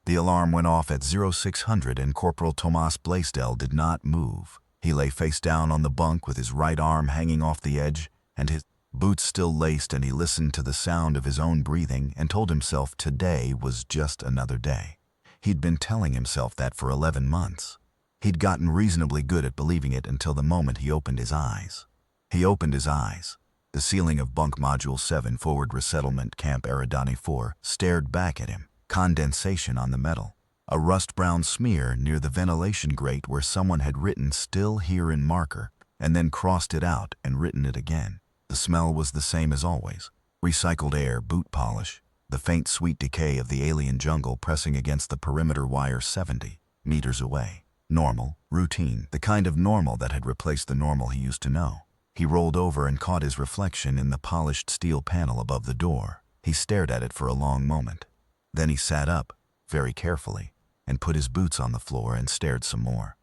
The alarm went off at 0600 and Corporal Tomas Blaisdell did not move. He lay face down on the bunk with his right arm hanging off the edge and his boots still laced, and he listened to the sound of his own breathing and told himself today was just another day. He'd been telling himself that for 11 months. He'd gotten reasonably good at believing it until the moment he opened his eyes. He opened his eyes. The ceiling of Bunk Module 7 Forward Resettlement Camp Eridani 4 stared back at him. Condensation on the metal. A rust-brown smear near the ventilation grate where someone had written "still here" in marker and then crossed it out and written it again. The smell was the same as always. Recycled air, boot polish, the faint sweet decay of the alien jungle pressing against the perimeter wire 70 meters away. Normal, routine, the kind of normal that had replaced the normal he used to know. He rolled over and caught his reflection in the polished steel panel above the door. He stared at it for a long moment. Then he sat up, very carefully, and put his boots on the floor and stared some more.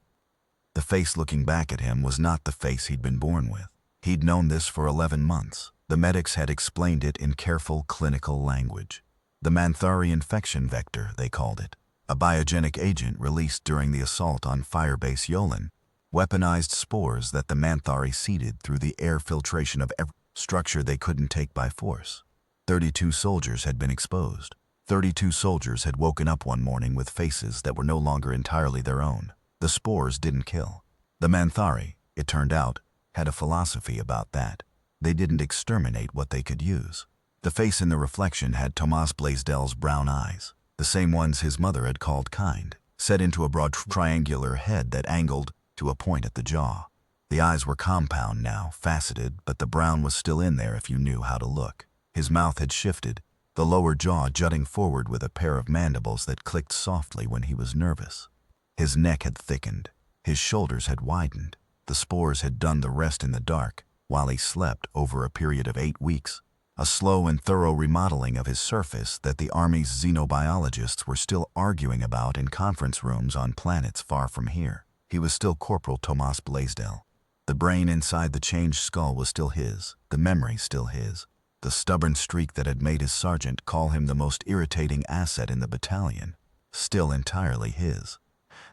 The face looking back at him was not the face he'd been born with. He'd known this for 11 months. The medics had explained it in careful clinical language. The Manthari infection vector, they called it. A biogenic agent released during the assault on Firebase Yolin. Weaponized spores that the Manthari seeded through the air filtration of every structure they couldn't take by force. 32 soldiers had been exposed. 32 soldiers had woken up one morning with faces that were no longer entirely their own. The spores didn't kill. The Manthari, it turned out, had a philosophy about that. They didn't exterminate what they could use. The face in the reflection had Tomas Blaisdell's brown eyes, the same ones his mother had called kind, set into a broad triangular head that angled to a point at the jaw. The eyes were compound now, faceted, but the brown was still in there if you knew how to look. His mouth had shifted, the lower jaw jutting forward with a pair of mandibles that clicked softly when he was nervous. His neck had thickened. His shoulders had widened. The spores had done the rest in the dark, while he slept over a period of 8 weeks. A slow and thorough remodeling of his surface that the Army's xenobiologists were still arguing about in conference rooms on planets far from here. He was still Corporal Tomas Blaisdell. The brain inside the changed skull was still his, the memory still his. The stubborn streak that had made his sergeant call him the most irritating asset in the battalion, still entirely his.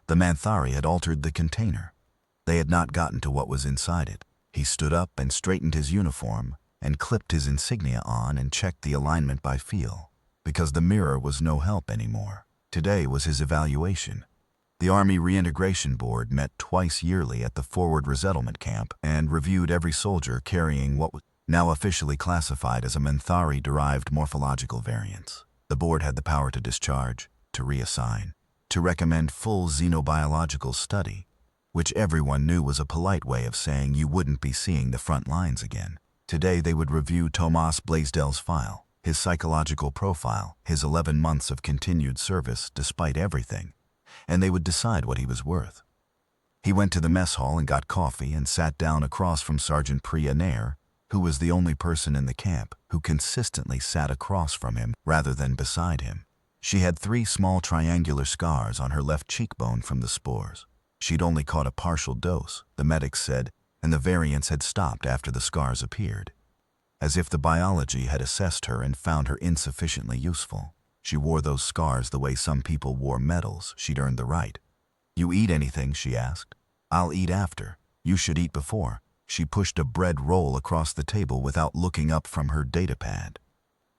The Manthari had altered the container. They had not gotten to what was inside it. He stood up and straightened his uniform and clipped his insignia on and checked the alignment by feel, because the mirror was no help anymore. Today was his evaluation. The Army Reintegration Board met twice yearly at the Forward Resettlement Camp and reviewed every soldier carrying what was now officially classified as a Manthari-derived morphological variance. The board had the power to discharge, to reassign, to recommend full xenobiological study, which everyone knew was a polite way of saying you wouldn't be seeing the front lines again. Today they would review Tomas Blaisdell's file, his psychological profile, his 11 months of continued service despite everything, and they would decide what he was worth. He went to the mess hall and got coffee and sat down across from Sergeant Priya Nair, who was the only person in the camp who consistently sat across from him rather than beside him. She had 3 small triangular scars on her left cheekbone from the spores. She'd only caught a partial dose, the medics said, and the variants had stopped after the scars appeared. As if the biology had assessed her and found her insufficiently useful. She wore those scars the way some people wore medals she'd earned the right. "You eat anything?" she asked. "I'll eat after. You should eat before." She pushed a bread roll across the table without looking up from her datapad.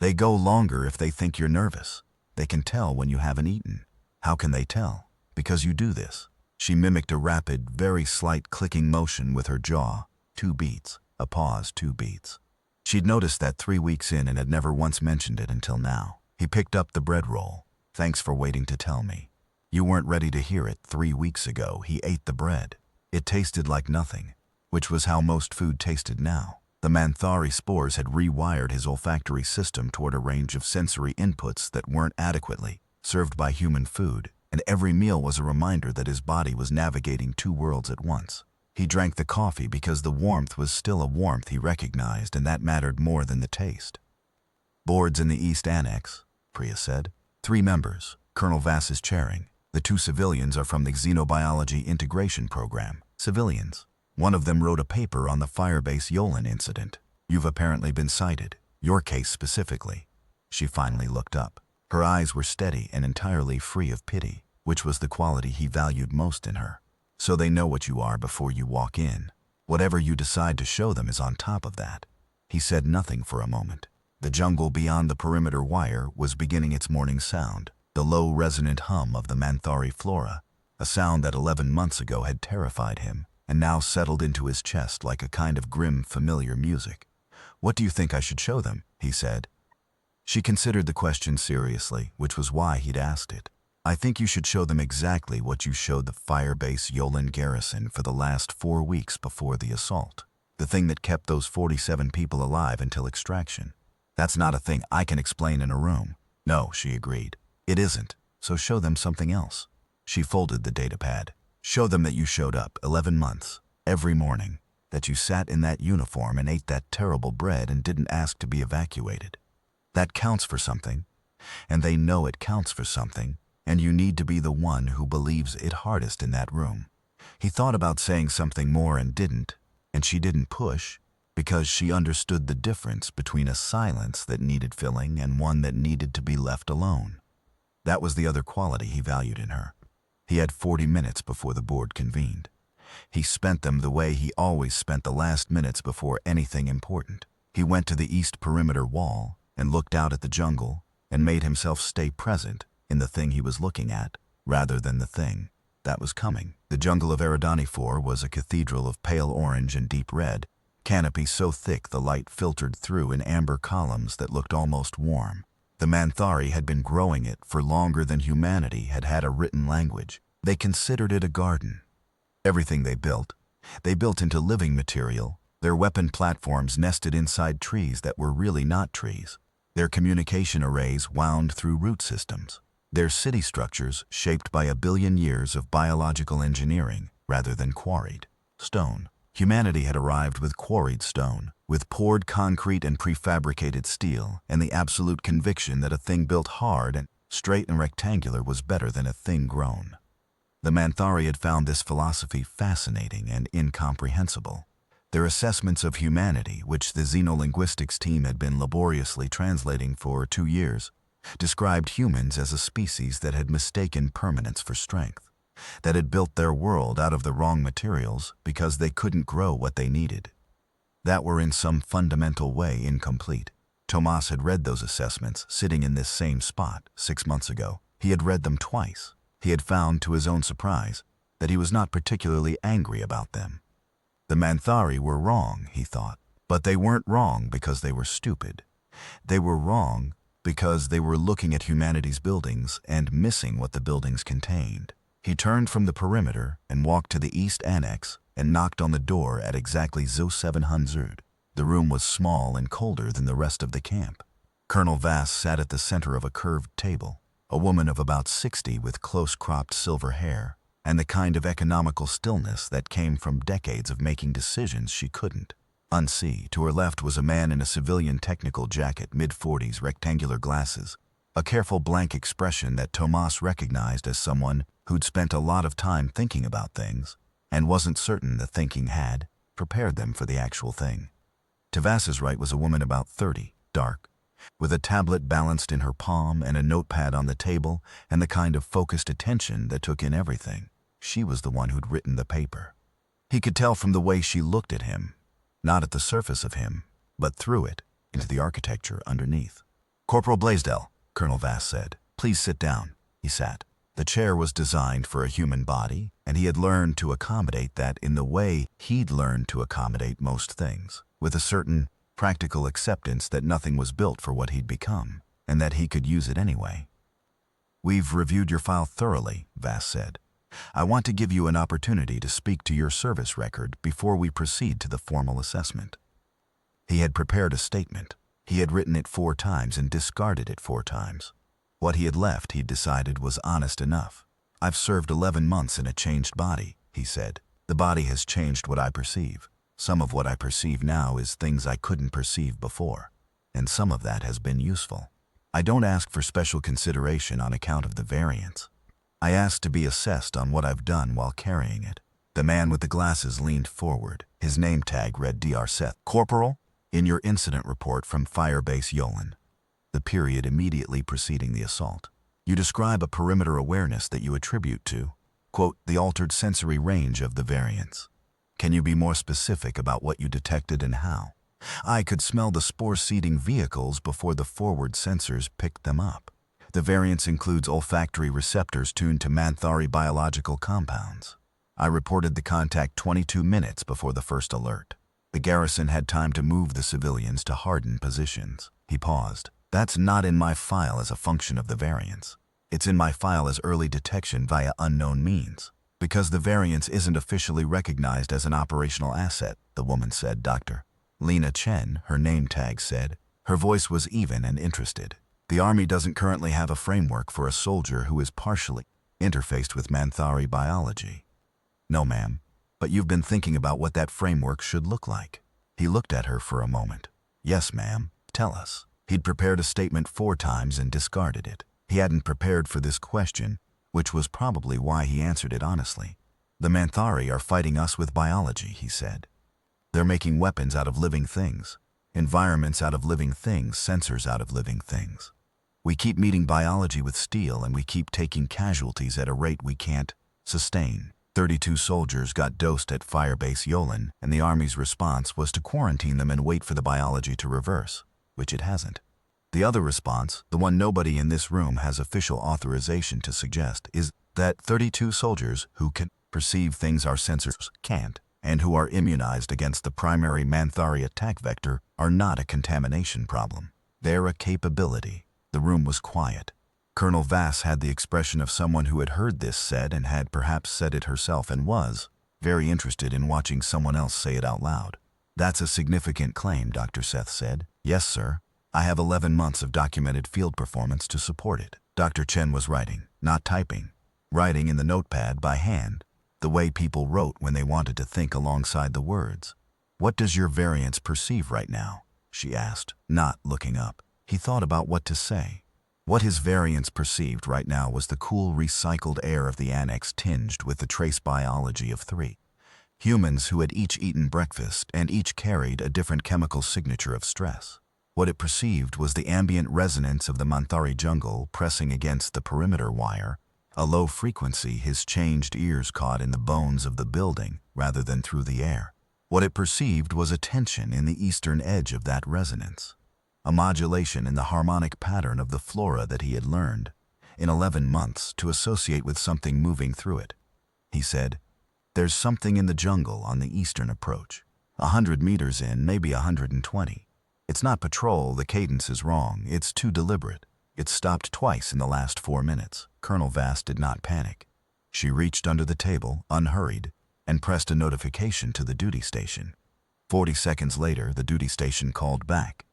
"They go longer if they think you're nervous. They can tell when you haven't eaten." "How can they tell?" "Because you do this." She mimicked a rapid, very slight clicking motion with her jaw. 2 beats, a pause, 2 beats. She'd noticed that 3 weeks in and had never once mentioned it until now. He picked up the bread roll. "Thanks for waiting to tell me. You weren't ready to hear it 3 weeks ago." He ate the bread. It tasted like nothing, which was how most food tasted now. The Manthari spores had rewired his olfactory system toward a range of sensory inputs that weren't adequately served by human food, and every meal was a reminder that his body was navigating 2 worlds at once. He drank the coffee because the warmth was still a warmth he recognized, and that mattered more than the taste. "Boards in the East Annex," Priya said. 3 members, Colonel Vass is chairing. The 2 civilians are from the Xenobiology Integration Program. Civilians. One of them wrote a paper on the Firebase Yolin incident. You've apparently been cited. Your case specifically. She finally looked up. Her eyes were steady and entirely free of pity, which was the quality he valued most in her. So they know what you are before you walk in. Whatever you decide to show them is on top of that. He said nothing for a moment. The jungle beyond the perimeter wire was beginning its morning sound, the low resonant hum of the Manthari flora, a sound that 11 months ago had terrified him, and now settled into his chest like a kind of grim, familiar music. "What do you think I should show them?" he said. She considered the question seriously, which was why he'd asked it. "I think you should show them exactly what you showed the firebase Yolan garrison for the last 4 weeks before the assault. The thing that kept those 47 people alive until extraction. That's not a thing I can explain in a room." "No," she agreed. "It isn't, so show them something else." She folded the datapad. "Show them that you showed up 11 months, every morning, that you sat in that uniform and ate that terrible bread and didn't ask to be evacuated. That counts for something, and they know it counts for something, and you need to be the one who believes it hardest in that room." He thought about saying something more and didn't, and she didn't push, because she understood the difference between a silence that needed filling and one that needed to be left alone. That was the other quality he valued in her. He had 40 minutes before the board convened. He spent them the way he always spent the last minutes before anything important. He went to the east perimeter wall and looked out at the jungle and made himself stay present in the thing he was looking at, rather than the thing that was coming. The jungle of Eridani 4 was a cathedral of pale orange and deep red, canopy so thick the light filtered through in amber columns that looked almost warm. The Manthari had been growing it for longer than humanity had had a written language. They considered it a garden. Everything they built into living material, their weapon platforms nested inside trees that were really not trees. Their communication arrays wound through root systems. Their city structures shaped by 1 billion years of biological engineering rather than quarried stone. Humanity had arrived with quarried stone, with poured concrete and prefabricated steel, and the absolute conviction that a thing built hard and straight and rectangular was better than a thing grown. The Manthari had found this philosophy fascinating and incomprehensible. Their assessments of humanity, which the xenolinguistics team had been laboriously translating for 2 years, described humans as a species that had mistaken permanence for strength, that had built their world out of the wrong materials because they couldn't grow what they needed, that were in some fundamental way incomplete. Tomas had read those assessments sitting in this same spot 6 months ago. He had read them twice. He had found, to his own surprise, that he was not particularly angry about them. The Manthari were wrong, he thought, but they weren't wrong because they were stupid. They were wrong because they were looking at humanity's buildings and missing what the buildings contained. He turned from the perimeter and walked to the east annex and knocked on the door at exactly 0700. The room was small and colder than the rest of the camp. Colonel Vass sat at the center of a curved table, a woman of about 60 with close-cropped silver hair, and the kind of economical stillness that came from decades of making decisions she couldn't unsee. To her left was a man in a civilian technical jacket, mid-40s, rectangular glasses, a careful blank expression that Tomas recognized as someone who'd spent a lot of time thinking about things and wasn't certain the thinking had prepared them for the actual thing. To Vass's right was a woman about 30, dark, with a tablet balanced in her palm and a notepad on the table and the kind of focused attention that took in everything. She was the one who'd written the paper. He could tell from the way she looked at him, not at the surface of him, but through it, into the architecture underneath. "Corporal Blaisdell," Colonel Vass said. "Please sit down." He sat. The chair was designed for a human body, and he had learned to accommodate that in the way he'd learned to accommodate most things, with a certain practical acceptance that nothing was built for what he'd become, and that he could use it anyway. "We've reviewed your file thoroughly," Vass said. "I want to give you an opportunity to speak to your service record before we proceed to the formal assessment." He had prepared a statement. He had written it 4 times and discarded it 4 times. What he had left, he'd decided, was honest enough. "I've served 11 months in a changed body," he said. "The body has changed what I perceive. Some of what I perceive now is things I couldn't perceive before, and some of that has been useful. I don't ask for special consideration on account of the variance. I ask to be assessed on what I've done while carrying it." The man with the glasses leaned forward. His name tag read Dr. Seth. "Corporal, in your incident report from Firebase Yolan, the period immediately preceding the assault. You describe a perimeter awareness that you attribute to, quote, the altered sensory range of the variants. Can you be more specific about what you detected and how? I could smell the spore-seeding vehicles before the forward sensors picked them up. The variance includes olfactory receptors tuned to Manthari biological compounds. I reported the contact 22 minutes before the first alert. The garrison had time to move the civilians to hardened positions. He paused. That's not in my file as a function of the variance. It's in my file as early detection via unknown means. Because the variance isn't officially recognized as an operational asset, the woman said, Dr. Lena Chen, her name tag said. Her voice was even and interested. The Army doesn't currently have a framework for a soldier who is partially interfaced with Manthari biology. No, ma'am, but you've been thinking about what that framework should look like. He looked at her for a moment. Yes, ma'am, tell us. He'd prepared a statement 4 times and discarded it. He hadn't prepared for this question, which was probably why he answered it honestly. The Manthari are fighting us with biology, he said. They're making weapons out of living things, environments out of living things, sensors out of living things. We keep meeting biology with steel and we keep taking casualties at a rate we can't sustain. 32 soldiers got dosed at Firebase Yolin, and the Army's response was to quarantine them and wait for the biology to reverse, which it hasn't. The other response, the one nobody in this room has official authorization to suggest, is that 32 soldiers who can perceive things our sensors can't, and who are immunized against the primary Manthari attack vector, are not a contamination problem. They're a capability. The room was quiet. Colonel Vass had the expression of someone who had heard this said and had perhaps said it herself and was very interested in watching someone else say it out loud. That's a significant claim, Dr. Seth said. Yes, sir. I have 11 months of documented field performance to support it. Dr. Chen was writing, not typing. Writing in the notepad by hand, the way people wrote when they wanted to think alongside the words. What does your variance perceive right now? She asked, not looking up. He thought about what to say. What his variance perceived right now was the cool, recycled air of the annex tinged with the trace biology of 3 humans who had each eaten breakfast and each carried a different chemical signature of stress. What it perceived was the ambient resonance of the Manthari jungle pressing against the perimeter wire, a low frequency his changed ears caught in the bones of the building rather than through the air. What it perceived was a tension in the eastern edge of that resonance, a modulation in the harmonic pattern of the flora that he had learned, in 11 months, to associate with something moving through it. He said, "There's something in the jungle on the eastern approach. 100 meters in, maybe 120. It's not patrol, the cadence is wrong, it's too deliberate. It's stopped twice in the last 4 minutes." Colonel Vass did not panic. She reached under the table, unhurried, and pressed a notification to the duty station. 40 seconds later, the duty station called back.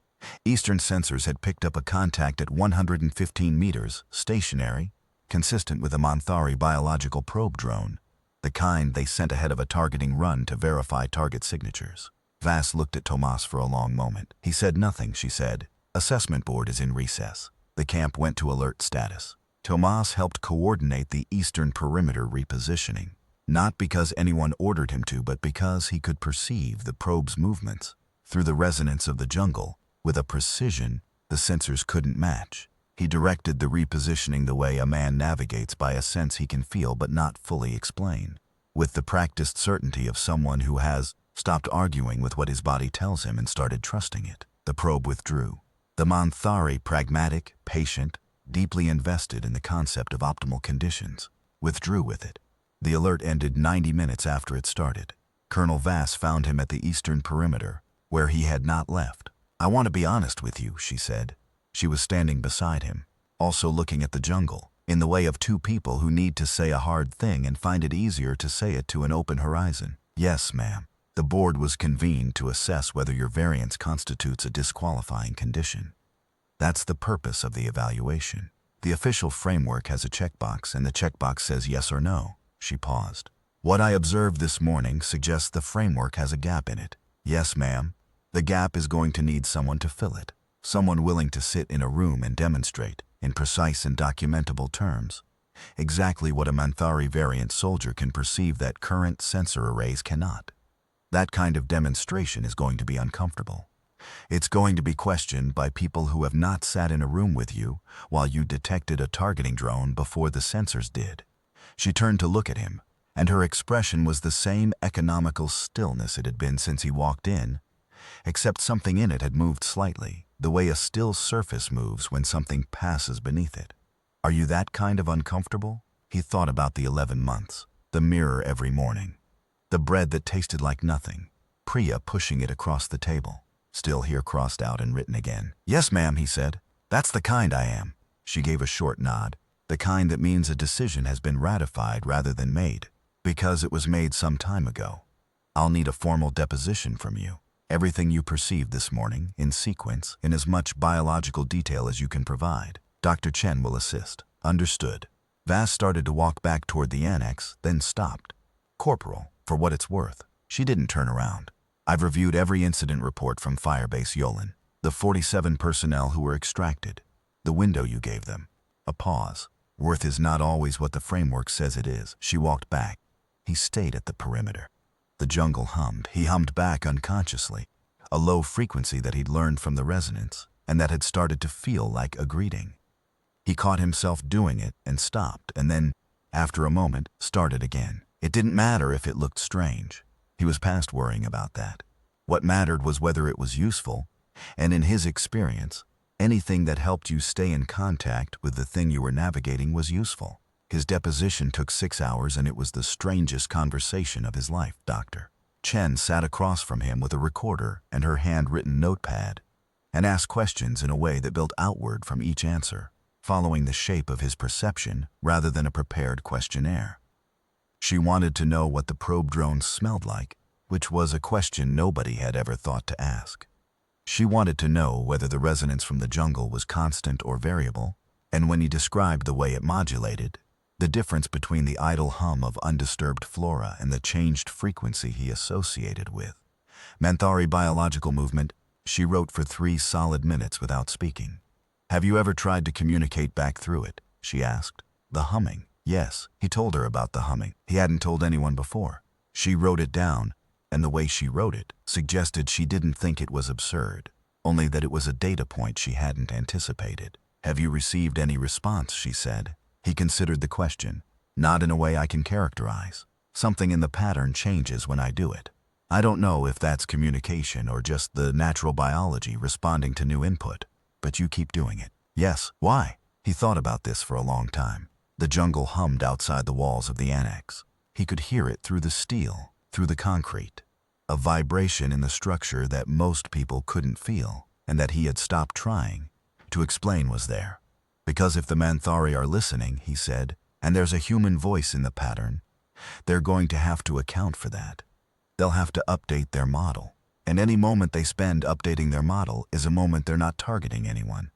Eastern sensors had picked up a contact at 115 meters, stationary, consistent with a Manthari biological probe drone, the kind they sent ahead of a targeting run to verify target signatures. Vass looked at Tomas for a long moment. He said nothing, she said. Assessment board is in recess. The camp went to alert status. Tomas helped coordinate the eastern perimeter repositioning, not because anyone ordered him to, but because he could perceive the probe's movements through the resonance of the jungle with a precision the sensors couldn't match. He directed the repositioning the way a man navigates by a sense he can feel but not fully explain, with the practiced certainty of someone who has stopped arguing with what his body tells him and started trusting it. The probe withdrew. The Manthari, pragmatic, patient, deeply invested in the concept of optimal conditions, withdrew with it. The alert ended 90 minutes after it started. Colonel Vass found him at the eastern perimeter, where he had not left. "I want to be honest with you," she said. She was standing beside him, also looking at the jungle, in the way of 2 people who need to say a hard thing and find it easier to say it to an open horizon. "Yes, ma'am. The board was convened to assess whether your variance constitutes a disqualifying condition. That's the purpose of the evaluation. The official framework has a checkbox, and the checkbox says yes or no." She paused. "What I observed this morning suggests the framework has a gap in it." "Yes, ma'am. The gap is going to need someone to fill it. Someone willing to sit in a room and demonstrate, in precise and documentable terms, exactly what a Manthari variant soldier can perceive that current sensor arrays cannot. That kind of demonstration is going to be uncomfortable. It's going to be questioned by people who have not sat in a room with you while you detected a targeting drone before the sensors did. She turned to look at him, and her expression was the same economical stillness it had been since he walked in, except something in it had moved slightly, the way a still surface moves when something passes beneath it. Are you that kind of uncomfortable? He thought about the 11 months, the mirror every morning, the bread that tasted like nothing, Priya pushing it across the table, still here crossed out and written again. Yes, ma'am, he said. That's the kind I am. She gave a short nod, the kind that means a decision has been ratified rather than made, because it was made some time ago. I'll need a formal deposition from you. Everything you perceived this morning, in sequence, in as much biological detail as you can provide. Dr. Chen will assist. Understood. Vass started to walk back toward the annex, then stopped. Corporal, for what it's worth. She didn't turn around. I've reviewed every incident report from Firebase Yolin, the 47 personnel who were extracted, the window you gave them. A pause. Worth is not always what the framework says it is. She walked back. He stayed at the perimeter. The jungle hummed. He hummed back unconsciously, a low frequency that he'd learned from the resonance and that had started to feel like a greeting. He caught himself doing it and stopped, and then, after a moment, started again. It didn't matter if it looked strange. He was past worrying about that. What mattered was whether it was useful, and in his experience, anything that helped you stay in contact with the thing you were navigating was useful. His deposition took 6 hours, and it was the strangest conversation of his life. Dr. Chen sat across from him with a recorder and her handwritten notepad, and asked questions in a way that built outward from each answer, following the shape of his perception rather than a prepared questionnaire. She wanted to know what the probe drone smelled like, which was a question nobody had ever thought to ask. She wanted to know whether the resonance from the jungle was constant or variable, and when he described the way it modulated, the difference between the idle hum of undisturbed flora and the changed frequency he associated with. Manthari biological movement, she wrote for 3 solid minutes without speaking. Have you ever tried to communicate back through it? She asked. The humming. Yes, he told her about the humming. He hadn't told anyone before. She wrote it down, and the way she wrote it suggested she didn't think it was absurd, only that it was a data point she hadn't anticipated. Have you received any response? She said. He considered the question. Not in a way I can characterize. Something in the pattern changes when I do it. I don't know if that's communication or just the natural biology responding to new input, but you keep doing it. Yes, why? He thought about this for a long time. The jungle hummed outside the walls of the annex. He could hear it through the steel, through the concrete. A vibration in the structure that most people couldn't feel, and that he had stopped trying to explain was there. Because if the Manthari are listening, he said, and there's a human voice in the pattern, they're going to have to account for that. They'll have to update their model. And any moment they spend updating their model is a moment they're not targeting anyone.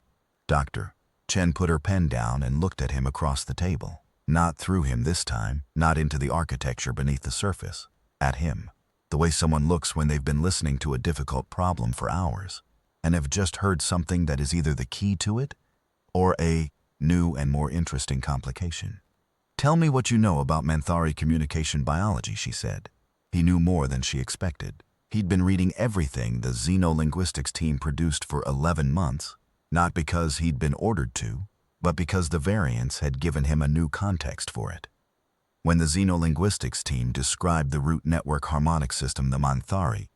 Dr. Chen put her pen down and looked at him across the table. Not through him this time, not into the architecture beneath the surface. At him. The way someone looks when they've been listening to a difficult problem for hours, and have just heard something that is either the key to it, or a new and more interesting complication. Tell me what you know about Manthari communication biology, she said. He knew more than she expected. He'd been reading everything the xenolinguistics team produced for 11 months, not because he'd been ordered to, but because the variants had given him a new context for it. When the xenolinguistics team described the root network harmonic system the Manthari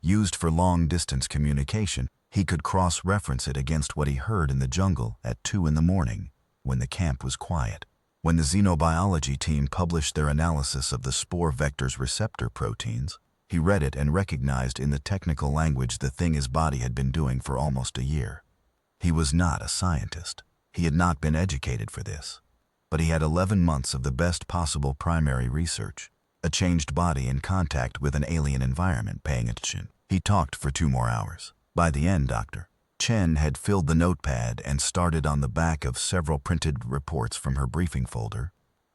used for long-distance communication, he could cross-reference it against what he heard in the jungle at 2 in the morning, when the camp was quiet. When the xenobiology team published their analysis of the spore vector's receptor proteins, he read it and recognized in the technical language the thing his body had been doing for almost a year. He was not a scientist. He had not been educated for this. But he had 11 months of the best possible primary research, a changed body in contact with an alien environment paying attention. He talked for 2 more hours. By the end, Dr. Chen had filled the notepad and started on the back of several printed reports from her briefing folder,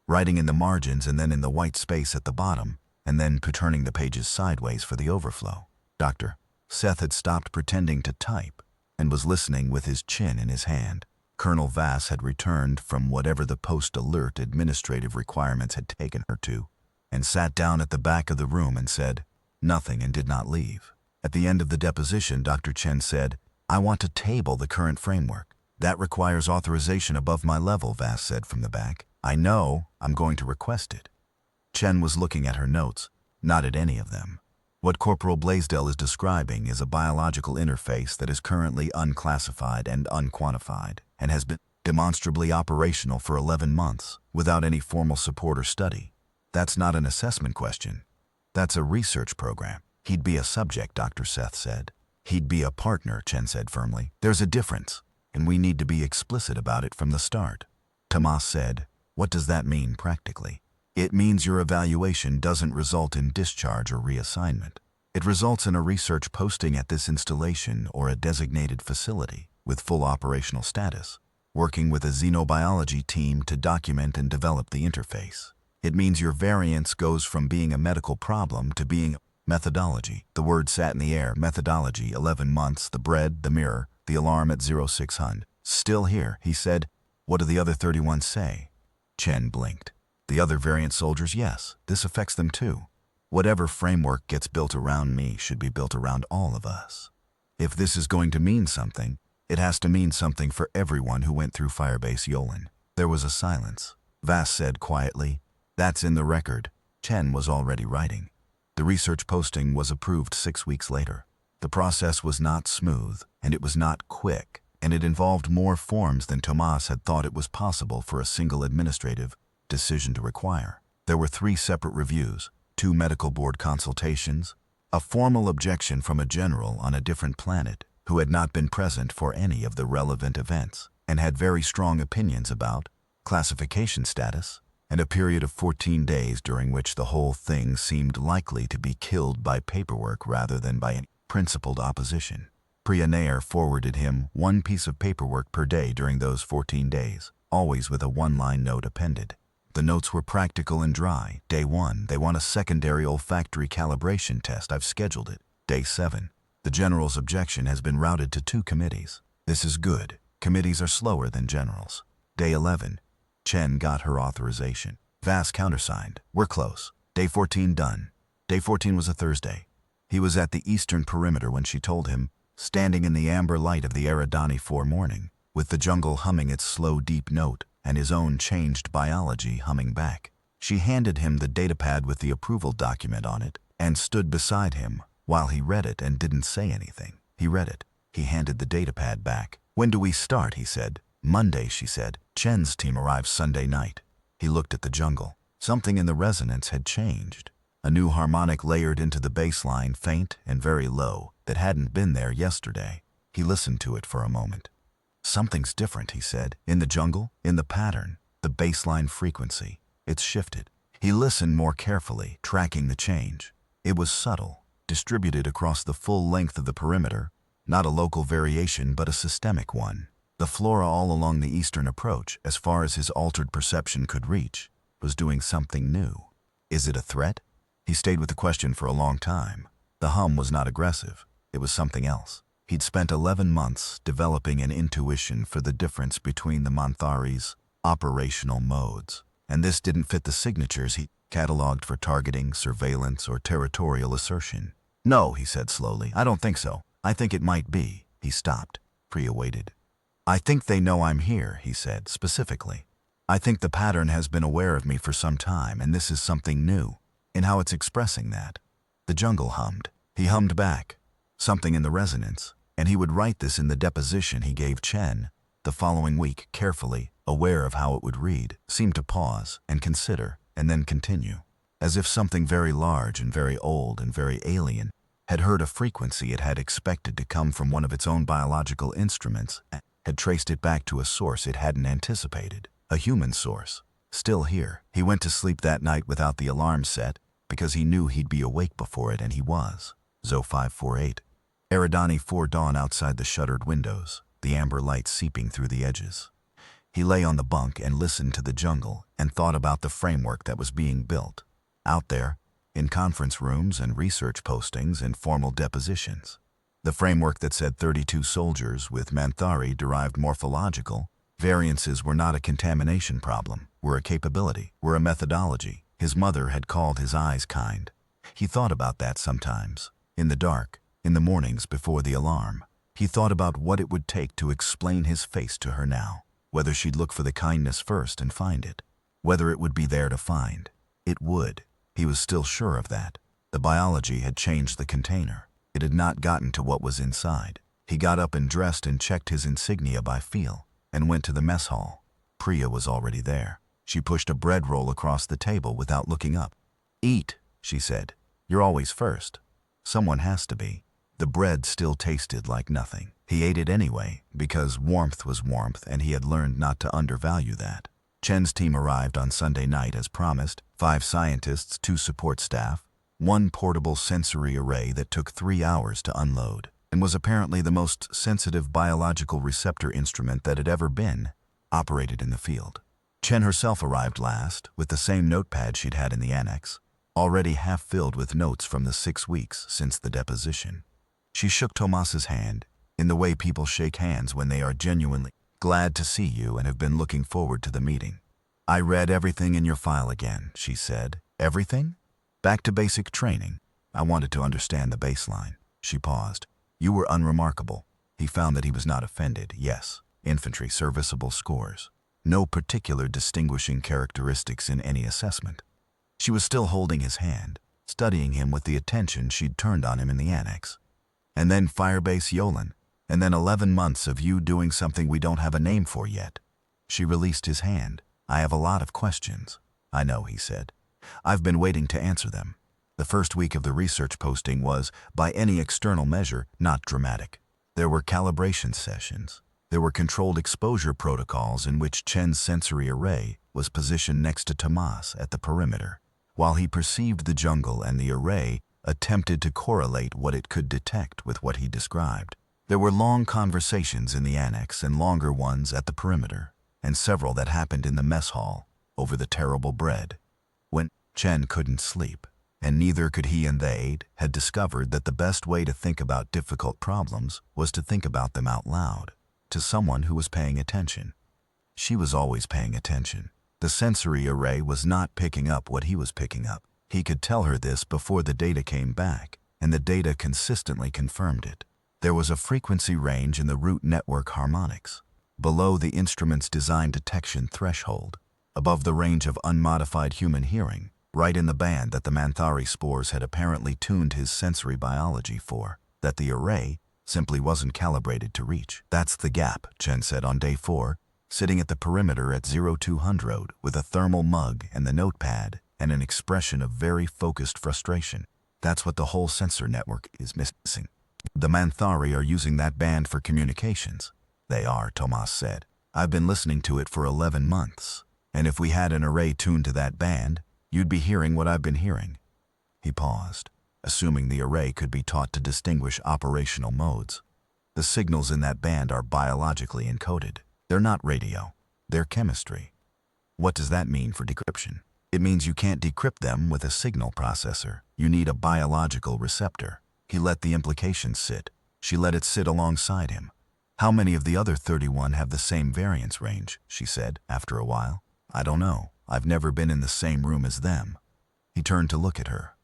writing in the margins and then in the white space at the bottom, and then turning the pages sideways for the overflow. Dr. Seth had stopped pretending to type and was listening with his chin in his hand. Colonel Vass had returned from whatever the post-alert administrative requirements had taken her to, and sat down at the back of the room and said nothing and did not leave. At the end of the deposition, Dr. Chen said, "I want to table the current framework. That requires authorization above my level," Vass said from the back. "I know, I'm going to request it." Chen was looking at her notes, not at any of them. What Corporal Blaisdell is describing is a biological interface that is currently unclassified and unquantified, and has been demonstrably operational for 11 months, without any formal support or study. That's not an assessment question. That's a research program. He'd be a subject, Dr. Seth said. He'd be a partner, Chen said firmly. There's a difference, and we need to be explicit about it from the start. Tomas said, "What does that mean practically?" "It means your evaluation doesn't result in discharge or reassignment. It results in a research posting at this installation or a designated facility with full operational status, working with a xenobiology team to document and develop the interface. It means your variance goes from being a medical problem to being a methodology." The word sat in the air. Methodology, 11 months, the bread, the mirror, the alarm at 0600. "Still here," he said. "What do the other 31 say?" Chen blinked. "The other variant soldiers, yes, this affects them too. Whatever framework gets built around me should be built around all of us. If this is going to mean something, it has to mean something for everyone who went through Firebase Yolen." There was a silence. Vass said quietly, "That's in the record." Chen was already writing. The research posting was approved 6 weeks later. The process was not smooth, and it was not quick, and it involved more forms than Tomas had thought it was possible for a single administrative decision to require. There were 3 separate reviews, 2 medical board consultations, a formal objection from a general on a different planet who had not been present for any of the relevant events and had very strong opinions about classification status, and a period of 14 days during which the whole thing seemed likely to be killed by paperwork rather than by any principled opposition. Priya Nair forwarded him 1 piece of paperwork per day during those 14 days, always with a 1-line note appended. The notes were practical and dry. Day 1, they want a secondary olfactory calibration test. I've scheduled it. Day 7, the general's objection has been routed to 2 committees. This is good. Committees are slower than generals. Day 11, Chen got her authorization. Vass countersigned. We're close. Day 14 done. Day 14 was a Thursday. He was at the eastern perimeter when she told him, standing in the amber light of the Eridani 4 morning, with the jungle humming its slow, deep note and his own changed biology humming back. She handed him the datapad with the approval document on it and stood beside him while he read it and didn't say anything. He read it. He handed the datapad back. "When do we start?" he said. "Monday," she said. "Chen's team arrives Sunday night." He looked at the jungle. Something in the resonance had changed. A new harmonic layered into the baseline, faint and very low, that hadn't been there yesterday. He listened to it for a moment. "Something's different," he said. "In the jungle, in the pattern, the baseline frequency. It's shifted." He listened more carefully, tracking the change. It was subtle, distributed across the full length of the perimeter, not a local variation but a systemic one. The flora all along the eastern approach, as far as his altered perception could reach, was doing something new. Is it a threat? He stayed with the question for a long time. The hum was not aggressive. It was something else. He'd spent 11 months developing an intuition for the difference between the Manthari's operational modes, and this didn't fit the signatures he cataloged for targeting, surveillance, or territorial assertion. "No," he said slowly. "I don't think so. I think it might be." He stopped. Priya waited. "I think they know I'm here," he said, specifically. "I think the pattern has been aware of me for some time, and this is something new in how it's expressing that." The jungle hummed. He hummed back. Something in the resonance, and he would write this in the deposition he gave Chen the following week, carefully, aware of how it would read, seemed to pause and consider, and then continue, as if something very large and very old and very alien had heard a frequency it had expected to come from one of its own biological instruments and had traced it back to a source it hadn't anticipated, a human source. Still here. He went to sleep that night without the alarm set because he knew he'd be awake before it, and he was. Zo 548. Eridani 4 dawn outside the shuttered windows, the amber light seeping through the edges. He lay on the bunk and listened to the jungle and thought about the framework that was being built. Out there, in conference rooms and research postings and formal depositions. The framework that said 32 soldiers with Manthari-derived morphological variances were not a contamination problem, were a capability, were a methodology. His mother had called his eyes kind. He thought about that sometimes. In the dark, In the mornings before the alarm, he thought about what it would take to explain his face to her now, whether she'd look for the kindness first and find it, whether it would be there to find. It would. He was still sure of that. The biology had changed the container. It had not gotten to what was inside. He got up and dressed and checked his insignia by feel, and went to the mess hall. Priya was already there. She pushed a bread roll across the table without looking up. "Eat," she said. "You're always first." Someone has to be. The bread still tasted like nothing. He ate it anyway, because warmth was warmth and he had learned not to undervalue that. Chen's team arrived on Sunday night as promised, 5 scientists, 2 support staff, 1 portable sensory array that took 3 hours to unload, and was apparently the most sensitive biological receptor instrument that had ever been operated in the field. Chen herself arrived last, with the same notepad she'd had in the annex, already half filled with notes from the 6 weeks since the deposition. She shook Tomas's hand, in the way people shake hands when they are genuinely glad to see you and have been looking forward to the meeting. "I read everything in your file again," she said. "Everything? Back to basic training. I wanted to understand the baseline." She paused. "You were unremarkable." He found that he was not offended. Yes, infantry serviceable scores. No particular distinguishing characteristics in any assessment. She was still holding his hand, studying him with the attention she'd turned on him in the annex. "And then Firebase Yolan, and then 11 months of you doing something we don't have a name for yet." She released his hand. "I have a lot of questions." "I know," he said. "I've been waiting to answer them." The first week of the research posting was, by any external measure, not dramatic. There were calibration sessions. There were controlled exposure protocols in which Chen's sensory array was positioned next to Tomas at the perimeter, while he perceived the jungle and the array attempted to correlate what it could detect with what he described. There were long conversations in the annex and longer ones at the perimeter, and several that happened in the mess hall over the terrible bread. When Chen couldn't sleep, and neither could he, and they had discovered that the best way to think about difficult problems was to think about them out loud, to someone who was paying attention. She was always paying attention. The sensory array was not picking up what he was picking up. He could tell her this before the data came back, and the data consistently confirmed it. There was a frequency range in the root network harmonics, below the instrument's design detection threshold, above the range of unmodified human hearing, right in the band that the Manthari spores had apparently tuned his sensory biology for, that the array simply wasn't calibrated to reach. "That's the gap," Chen said on day 4, sitting at the perimeter at 0200 with a thermal mug and the notepad and an expression of very focused frustration. "That's what the whole sensor network is missing. The Manthari are using that band for communications." "They are," Tomas said. "I've been listening to it for 11 months, and if we had an array tuned to that band, you'd be hearing what I've been hearing." He paused, assuming the array could be taught to distinguish operational modes. "The signals in that band are biologically encoded. They're not radio. They're chemistry." "What does that mean for decryption?" "It means you can't decrypt them with a signal processor. You need a biological receptor." He let the implication sit. She let it sit alongside him. "How many of the other 31 have the same variance range?" she said, after a while. "I don't know. I've never been in the same room as them." He turned to look at her.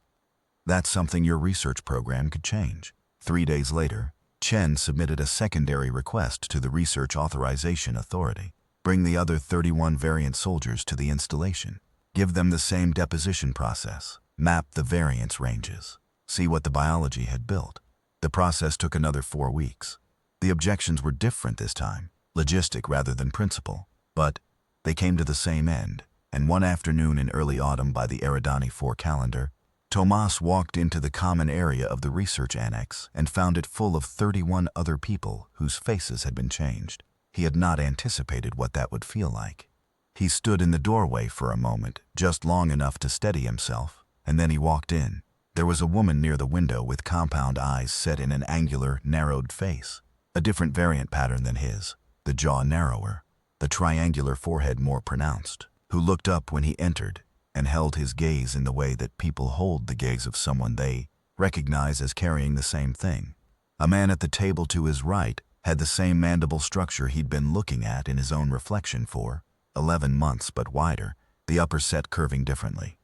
"That's something your research program could change." 3 days later, Chen submitted a secondary request to the Research Authorization Authority. Bring the other 31 variant soldiers to the installation. Give them the same deposition process. Map the variance ranges. See what the biology had built. The process took another 4 weeks. The objections were different this time, logistic rather than principle, but they came to the same end, and one afternoon in early autumn by the Eridani 4 calendar, Tomas walked into the common area of the research annex and found it full of 31 other people whose faces had been changed. He had not anticipated what that would feel like. He stood in the doorway for a moment, just long enough to steady himself, and then he walked in. There was a woman near the window with compound eyes set in an angular, narrowed face, a different variant pattern than his, the jaw narrower, the triangular forehead more pronounced, who looked up when he entered and held his gaze in the way that people hold the gaze of someone they recognize as carrying the same thing. A man at the table to his right had the same mandible structure he'd been looking at in his own reflection for 11 months, but wider, the upper set curving differently.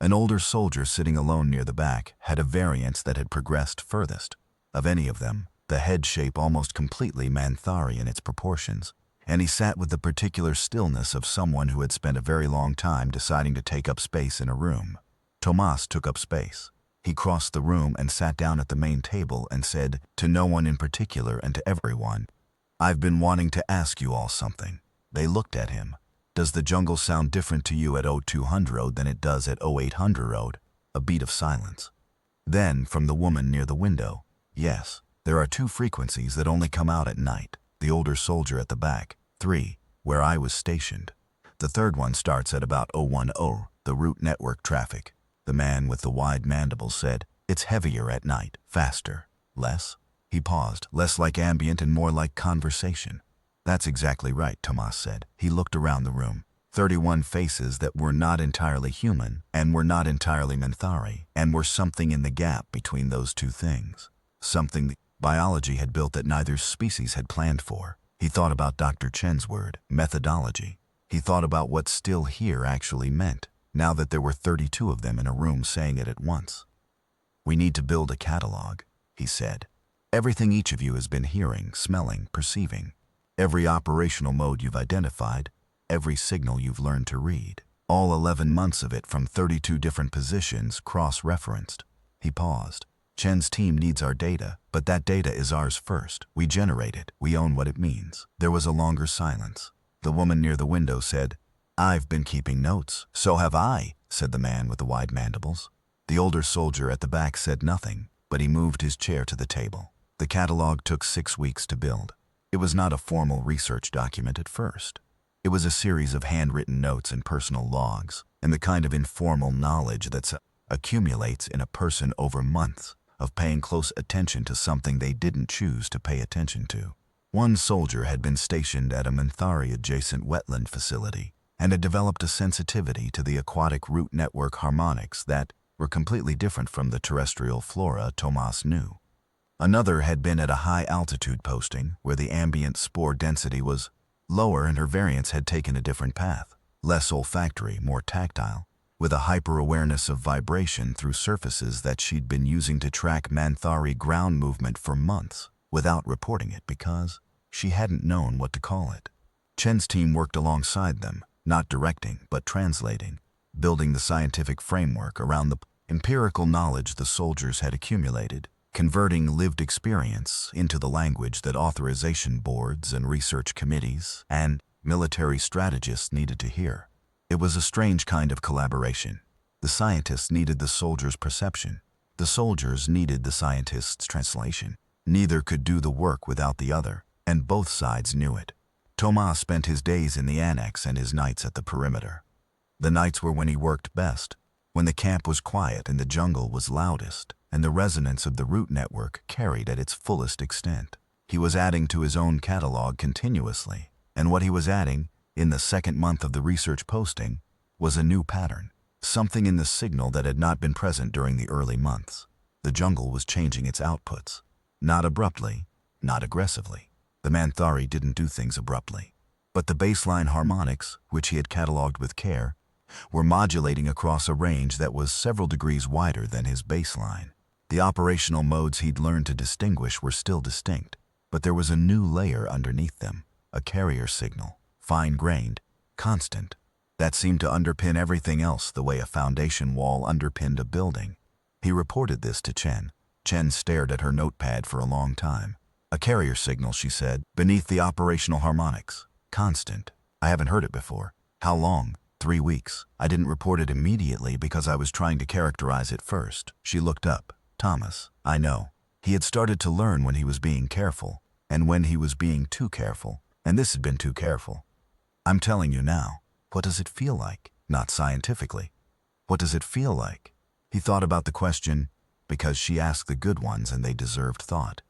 An older soldier sitting alone near the back had a variance that had progressed furthest. Of any of them, the head shape almost completely Manthari in its proportions, and he sat with the particular stillness of someone who had spent a very long time deciding to take up space in a room. Tomas took up space. He crossed the room and sat down at the main table and said, to no one in particular and to everyone, "I've been wanting to ask you all something." They looked at him. "Does the jungle sound different to you at 0200 than it does at 0800? A beat of silence. Then, from the woman near the window, "Yes, there are 2 frequencies that only come out at night. The older soldier at the back, 3, where I was stationed. The third one starts at about 010, the route network traffic." The man with the wide mandibles said, "It's heavier at night, faster, less." He paused, "Less like ambient and more like conversation." "That's exactly right," Tomas said. He looked around the room. 31 faces that were not entirely human and were not entirely Manthari, and were something in the gap between those 2 things. Something that biology had built that neither species had planned for. He thought about Dr. Chen's word, methodology. He thought about what "still here" actually meant, now that there were 32 of them in a room saying it at once. "We need to build a catalog," he said. "Everything each of you has been hearing, smelling, perceiving. Every operational mode you've identified, every signal you've learned to read. All 11 months of it from 32 different positions cross-referenced." He paused. "Chen's team needs our data, but that data is ours first. We generate it. We own what it means." There was a longer silence. The woman near the window said, "I've been keeping notes." "So have I," said the man with the wide mandibles. The older soldier at the back said nothing, but he moved his chair to the table. The catalog took 6 weeks to build. It was not a formal research document at first. It was a series of handwritten notes and personal logs, and the kind of informal knowledge that accumulates in a person over months of paying close attention to something they didn't choose to pay attention to. One soldier had been stationed at a Manthari-adjacent wetland facility and had developed a sensitivity to the aquatic root network harmonics that were completely different from the terrestrial flora Tomas knew. Another had been at a high-altitude posting where the ambient spore density was lower and her variants had taken a different path, less olfactory, more tactile, with a hyper-awareness of vibration through surfaces that she'd been using to track Manthari ground movement for months without reporting it because she hadn't known what to call it. Chen's team worked alongside them, not directing but translating, building the scientific framework around the empirical knowledge the soldiers had accumulated, converting lived experience into the language that authorization boards and research committees and military strategists needed to hear. It was a strange kind of collaboration. The scientists needed the soldiers' perception. The soldiers needed the scientists' translation. Neither could do the work without the other, and both sides knew it. Tomas spent his days in the annex and his nights at the perimeter. The nights were when he worked best, when the camp was quiet and the jungle was loudest, and the resonance of the root network carried at its fullest extent. He was adding to his own catalog continuously, and what he was adding, in the 2nd month of the research posting, was a new pattern, something in the signal that had not been present during the early months. The jungle was changing its outputs, not abruptly, not aggressively. The Manthari didn't do things abruptly, but the baseline harmonics, which he had cataloged with care, were modulating across a range that was several degrees wider than his baseline. The operational modes he'd learned to distinguish were still distinct, but there was a new layer underneath them, a carrier signal, fine-grained, constant, that seemed to underpin everything else the way a foundation wall underpinned a building. He reported this to Chen. Chen stared at her notepad for a long time. "A carrier signal," she said, "beneath the operational harmonics. Constant. I haven't heard it before. How long?" 3 weeks. I didn't report it immediately because I was trying to characterize it first." She looked up. "Thomas, I know. He had started to learn when he was being careful, and when he was being too careful, and this had been too careful. I'm telling you now, what does it feel like? Not scientifically. What does it feel like?" He thought about the question, because she asked the good ones and they deserved thought.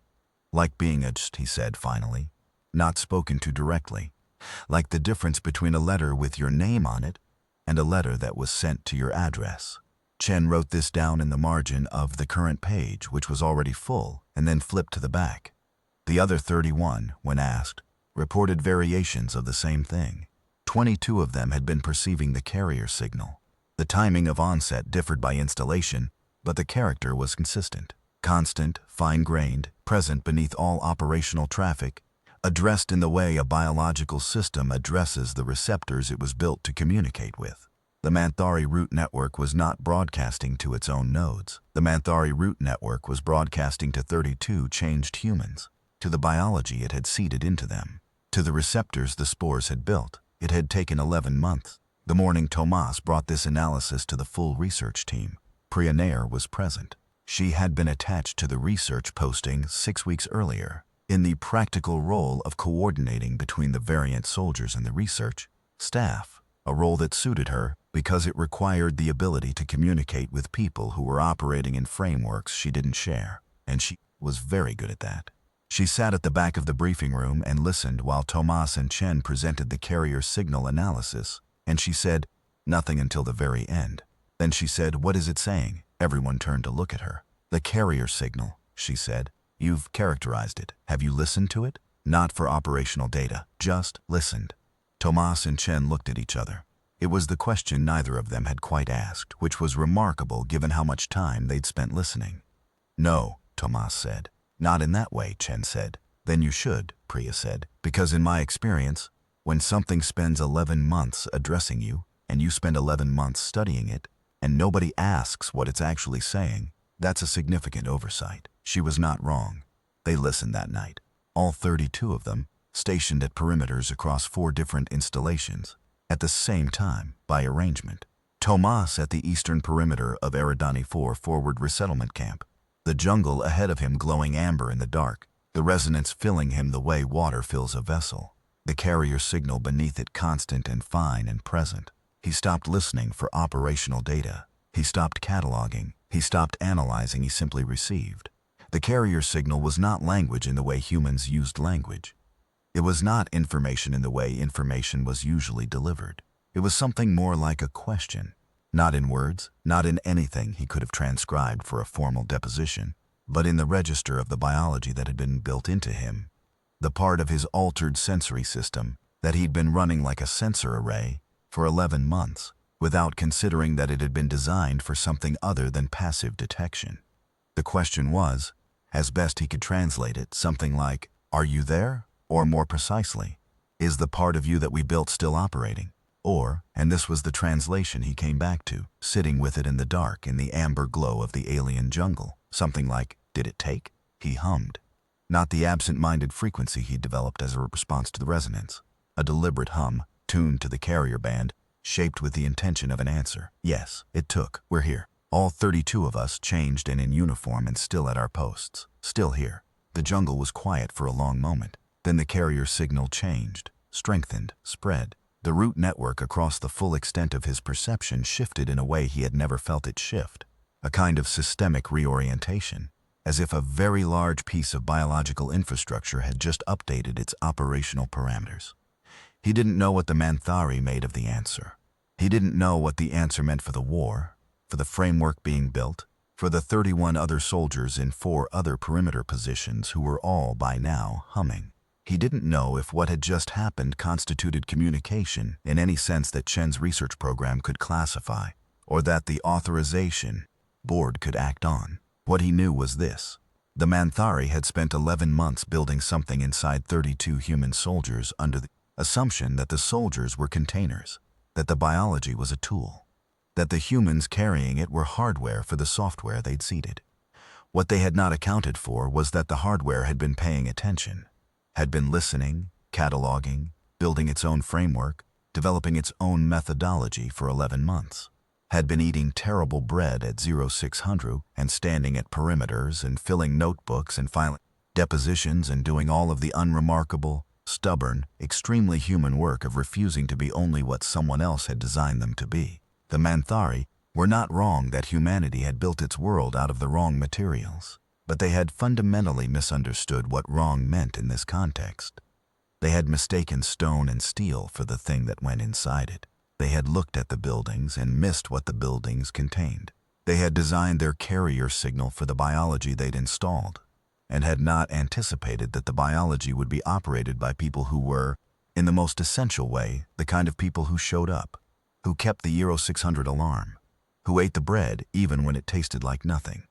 "Like being edged," he said finally, "not spoken to directly. Like the difference between a letter with your name on it and a letter that was sent to your address." Chen wrote this down in the margin of the current page, which was already full, and then flipped to the back. The other 31, when asked, reported variations of the same thing. 22 of them had been perceiving the carrier signal. The timing of onset differed by installation, but the character was consistent. constant, fine-grained, present beneath all operational traffic, addressed in the way a biological system addresses the receptors it was built to communicate with. The Manthari root network was not broadcasting to its own nodes. The Manthari root network was broadcasting to 32 changed humans, to the biology it had seeded into them, to the receptors the spores had built. It had taken 11 months. The morning Tomas brought this analysis to the full research team, Priya Nair was present. She had been attached to the research posting 6 weeks earlier, in the practical role of coordinating between the variant soldiers and the research staff, a role that suited her because it required the ability to communicate with people who were operating in frameworks she didn't share, and she was very good at that. She sat at the back of the briefing room and listened while Tomas and Chen presented the carrier signal analysis, and she said nothing until the very end. Then she said, "What is it saying?" Everyone turned to look at her. "The carrier signal," she said. "You've characterized it. Have you listened to it?" "Not for operational data, just listened." Tomas and Chen looked at each other. It was the question neither of them had quite asked, which was remarkable given how much time they'd spent listening. "No," Tomas said. "Not in that way," Chen said. "Then you should," Priya said, "because in my experience, when something spends 11 months addressing you, and you spend 11 months studying it, and nobody asks what it's actually saying, that's a significant oversight." She was not wrong. They listened that night, all 32 of them, stationed at perimeters across 4 different installations, at the same time, by arrangement. Tomas at the eastern perimeter of Eridani 4 forward resettlement camp, the jungle ahead of him glowing amber in the dark, the resonance filling him the way water fills a vessel, the carrier signal beneath it constant and fine and present. He stopped listening for operational data. He stopped cataloging. He stopped analyzing. He simply received. The carrier signal was not language in the way humans used language. It was not information in the way information was usually delivered. It was something more like a question, not in words, not in anything he could have transcribed for a formal deposition, but in the register of the biology that had been built into him, the part of his altered sensory system that he'd been running like a sensor array for 11 months, without considering that it had been designed for something other than passive detection. The question was, as best he could translate it, something like, "Are you there?" Or more precisely, "Is the part of you that we built still operating?" Or, and this was the translation he came back to, sitting with it in the dark in the amber glow of the alien jungle, something like, "Did it take?" He hummed. Not the absent-minded frequency he'd developed as a response to the resonance. A deliberate hum, tuned to the carrier band, shaped with the intention of an answer. "Yes, it took. We're here." All 32 of us, changed and in uniform and still at our posts. Still here. The jungle was quiet for a long moment. Then the carrier signal changed, strengthened, spread. The root network across the full extent of his perception shifted in a way he had never felt it shift. A kind of systemic reorientation, as if a very large piece of biological infrastructure had just updated its operational parameters. He didn't know what the Manthari made of the answer. He didn't know what the answer meant for the war, for the framework being built, for the 31 other soldiers in 4 other perimeter positions who were all, by now, humming. He didn't know if what had just happened constituted communication in any sense that Chen's research program could classify, or that the authorization board could act on. What he knew was this. The Manthari had spent 11 months building something inside 32 human soldiers under the assumption that the soldiers were containers, that the biology was a tool, that the humans carrying it were hardware for the software they'd seeded. What they had not accounted for was that the hardware had been paying attention, had been listening, cataloging, building its own framework, developing its own methodology for 11 months, had been eating terrible bread at 0600 and standing at perimeters and filling notebooks and filing depositions and doing all of the unremarkable, stubborn, extremely human work of refusing to be only what someone else had designed them to be. The Manthari were not wrong that humanity had built its world out of the wrong materials, but they had fundamentally misunderstood what wrong meant in this context. They had mistaken stone and steel for the thing that went inside it. They had looked at the buildings and missed what the buildings contained. They had designed their carrier signal for the biology they'd installed, and had not anticipated that the biology would be operated by people who were, in the most essential way, the kind of people who showed up, who kept the 0600 alarm, who ate the bread even when it tasted like nothing,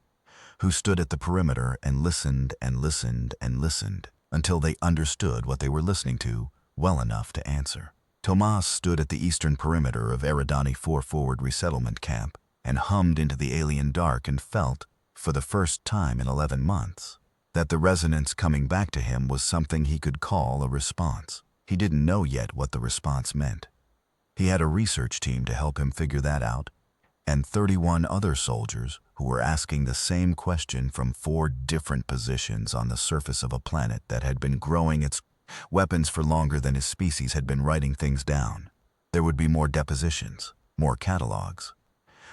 who stood at the perimeter and listened and listened and listened until they understood what they were listening to well enough to answer. Tomas stood at the eastern perimeter of Eridani 4 Forward Resettlement Camp and hummed into the alien dark and felt, for the first time in 11 months, that the resonance coming back to him was something he could call a response. He didn't know yet what the response meant. He had a research team to help him figure that out, and 31 other soldiers who were asking the same question from 4 different positions on the surface of a planet that had been growing its weapons for longer than his species had been writing things down. There would be more depositions, more catalogs,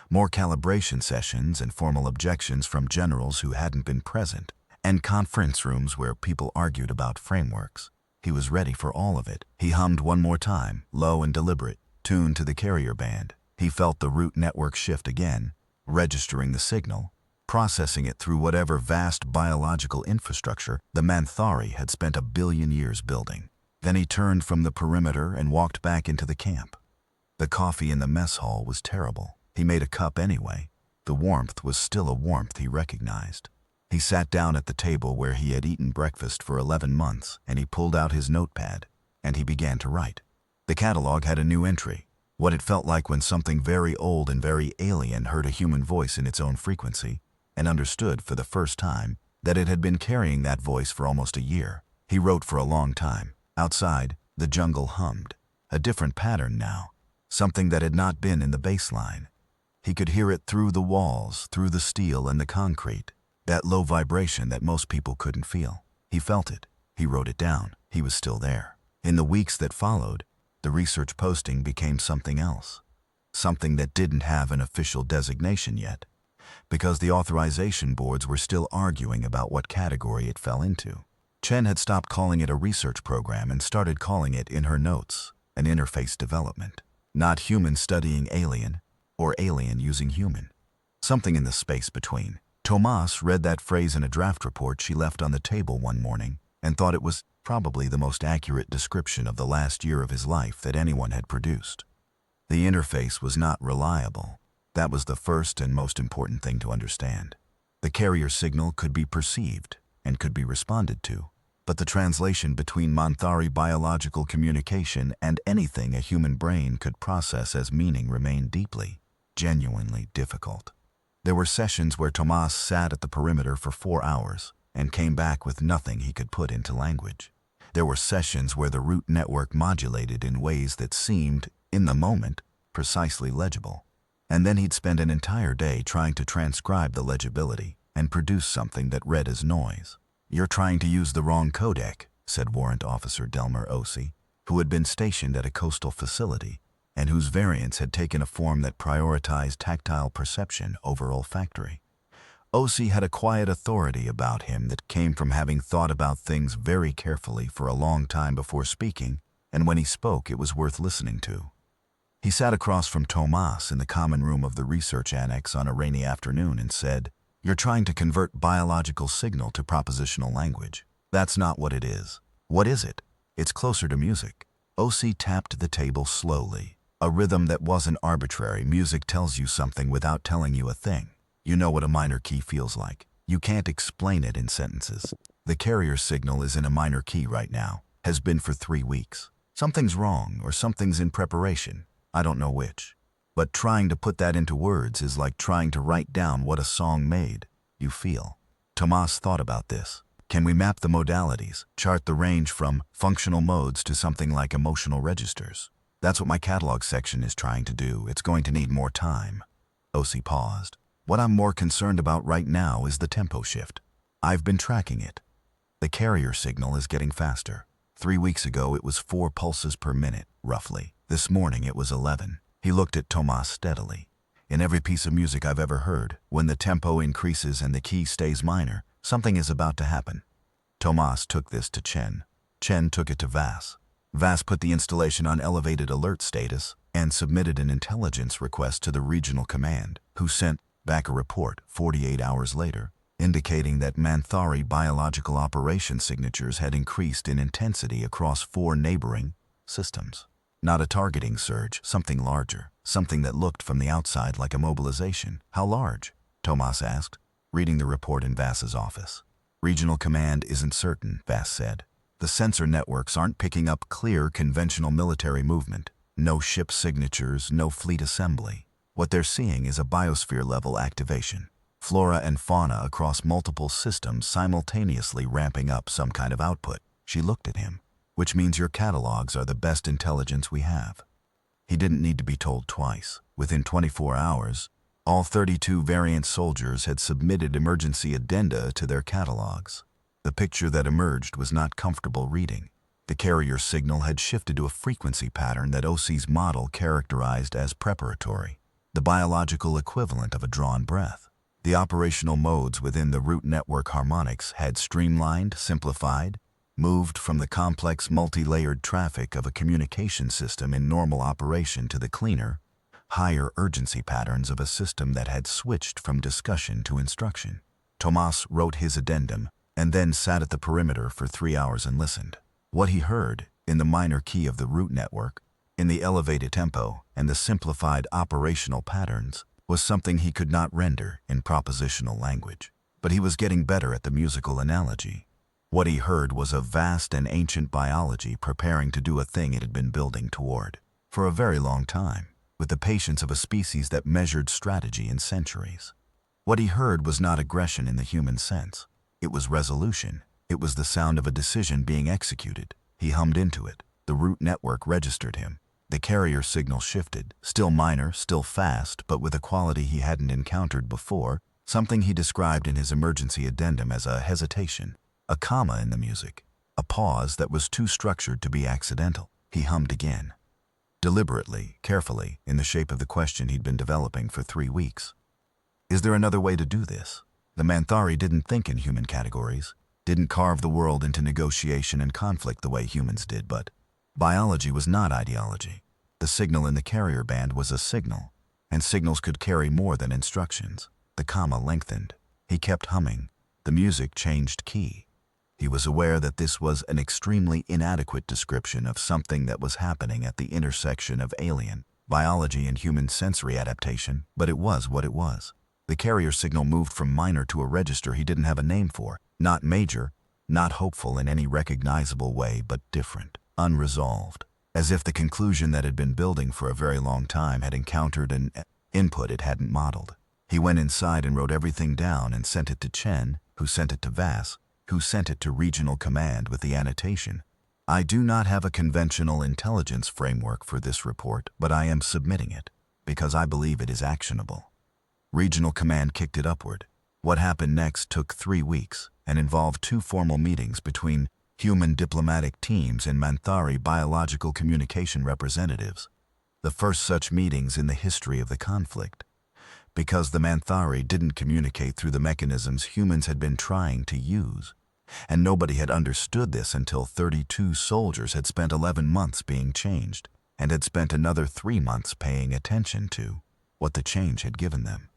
more calibration sessions and formal objections from generals who hadn't been present, and conference rooms where people argued about frameworks. He was ready for all of it. He hummed one more time, low and deliberate, tuned to the carrier band. He felt the root network shift again, registering the signal, processing it through whatever vast biological infrastructure the Manthari had spent 1 billion years building. Then he turned from the perimeter and walked back into the camp. The coffee in the mess hall was terrible. He made a cup anyway. The warmth was still a warmth he recognized. He sat down at the table where he had eaten breakfast for 11 months, and he pulled out his notepad, and he began to write. The catalog had a new entry. What it felt like when something very old and very alien heard a human voice in its own frequency, and understood for the first time that it had been carrying that voice for almost a year. He wrote for a long time. Outside, the jungle hummed. A different pattern now, something that had not been in the baseline. He could hear it through the walls, through the steel and the concrete, that low vibration that most people couldn't feel. He felt it. He wrote it down. He was still there. In the weeks that followed, the research posting became something else, something that didn't have an official designation yet, because the authorization boards were still arguing about what category it fell into. Chen had stopped calling it a research program and started calling it, in her notes, an interface development. Not human studying alien, or alien using human. Something in the space between. Tomas read that phrase in a draft report she left on the table one morning and thought it was probably the most accurate description of the last year of his life that anyone had produced. The interface was not reliable. That was the first and most important thing to understand. The carrier signal could be perceived and could be responded to, but the translation between Manthari biological communication and anything a human brain could process as meaning remained deeply, genuinely difficult. There were sessions where Tomas sat at the perimeter for 4 hours and came back with nothing he could put into language. There were sessions where the root network modulated in ways that seemed, in the moment, precisely legible. And then he'd spend an entire day trying to transcribe the legibility and produce something that read as noise. "You're trying to use the wrong codec," said Warrant Officer Delmer Osi, who had been stationed at a coastal facility and whose variants had taken a form that prioritized tactile perception over olfactory. Osi had a quiet authority about him that came from having thought about things very carefully for a long time before speaking, and when he spoke it was worth listening to. He sat across from Tomas in the common room of the research annex on a rainy afternoon and said, "You're trying to convert biological signal to propositional language. That's not what it is. What is it? It's closer to music." Osi tapped the table slowly. A rhythm that wasn't arbitrary. Music tells you something without telling you a thing. You know what a minor key feels like. You can't explain it in sentences. The carrier signal is in a minor key right now, has been for 3 weeks. Something's wrong or something's in preparation. I don't know which. But trying to put that into words is like trying to write down what a song made you feel. Tomas thought about this. Can we map the modalities, chart the range from functional modes to something like emotional registers? That's what my catalog section is trying to do. It's going to need more time. Osi paused. What I'm more concerned about right now is the tempo shift. I've been tracking it. The carrier signal is getting faster. 3 weeks ago it was 4 pulses per minute, roughly. This morning it was 11. He looked at Tomas steadily. In every piece of music I've ever heard, when the tempo increases and the key stays minor, something is about to happen. Tomas took this to Chen. Chen took it to Vas. Vas put the installation on elevated alert status and submitted an intelligence request to the regional command, who sent back a report 48 hours later, indicating that Manthari biological operation signatures had increased in intensity across 4 neighboring systems. Not a targeting surge, something larger, something that looked from the outside like a mobilization. How large? Tomas asked. reading the report in Vass's office. Regional command isn't certain, Vass said. The sensor networks aren't picking up clear conventional military movement. No ship signatures, no fleet assembly. What they're seeing is a biosphere-level activation. Flora and fauna across multiple systems simultaneously ramping up some kind of output. She looked at him. Which means your catalogs are the best intelligence we have. He didn't need to be told twice. Within 24 hours, all 32 variant soldiers had submitted emergency addenda to their catalogs. The picture that emerged was not comfortable reading. The carrier signal had shifted to a frequency pattern that OC's model characterized as preparatory, the biological equivalent of a drawn breath. The operational modes within the root network harmonics had streamlined, simplified, moved from the complex multi-layered traffic of a communication system in normal operation to the cleaner, higher urgency patterns of a system that had switched from discussion to instruction. Tomas wrote his addendum and then sat at the perimeter for 3 hours and listened. What he heard, in the minor key of the root network, in the elevated tempo and the simplified operational patterns, was something he could not render in propositional language. But he was getting better at the musical analogy. What he heard was a vast and ancient biology preparing to do a thing it had been building toward for a very long time, with the patience of a species that measured strategy in centuries. What he heard was not aggression in the human sense. It was resolution. It was the sound of a decision being executed. He hummed into it. The root network registered him. The carrier signal shifted, still minor, still fast, but with a quality he hadn't encountered before, something he described in his emergency addendum as a hesitation, a comma in the music, a pause that was too structured to be accidental. He hummed again. Deliberately, carefully, in the shape of the question he'd been developing for 3 weeks. Is there another way to do this? The Manthari didn't think in human categories, didn't carve the world into negotiation and conflict the way humans did, but biology was not ideology. The signal in the carrier band was a signal, and signals could carry more than instructions. The comma lengthened. He kept humming. The music changed key. He was aware that this was an extremely inadequate description of something that was happening at the intersection of alien biology and human sensory adaptation, but it was what it was. The carrier signal moved from minor to a register he didn't have a name for, not major, not hopeful in any recognizable way, but different, unresolved, as if the conclusion that had been building for a very long time had encountered an input it hadn't modeled. He went inside and wrote everything down and sent it to Chen, who sent it to Vass, who sent it to Regional Command with the annotation, I do not have a conventional intelligence framework for this report, but I am submitting it, because I believe it is actionable. Regional Command kicked it upward. What happened next took 3 weeks and involved 2 formal meetings between human diplomatic teams and Manthari biological communication representatives, the first such meetings in the history of the conflict. Because the Manthari didn't communicate through the mechanisms humans had been trying to use, and nobody had understood this until 32 soldiers had spent 11 months being changed and had spent another 3 months paying attention to what the change had given them.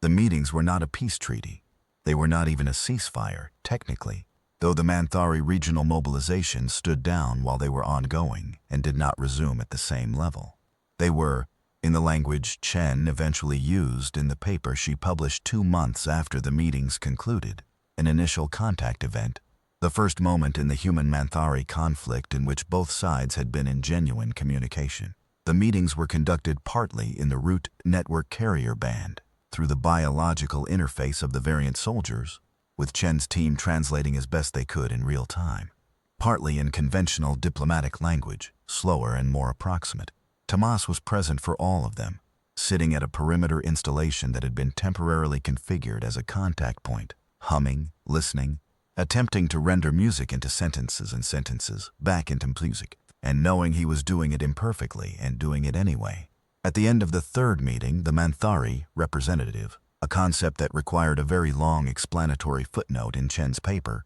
The meetings were not a peace treaty. They were not even a ceasefire, technically, though the Manthari regional mobilization stood down while they were ongoing and did not resume at the same level. They were, in the language Chen eventually used in the paper she published 2 months after the meetings concluded, an initial contact event, the first moment in the human-Manthari conflict in which both sides had been in genuine communication. The meetings were conducted partly in the root network carrier band, through the biological interface of the variant soldiers, with Chen's team translating as best they could in real time, partly in conventional diplomatic language, slower and more approximate. Tomas was present for all of them, sitting at a perimeter installation that had been temporarily configured as a contact point, humming, listening, attempting to render music into sentences and sentences back into music, and knowing he was doing it imperfectly and doing it anyway. At the end of the 3rd meeting, the Manthari representative, a concept that required a very long explanatory footnote in Chen's paper,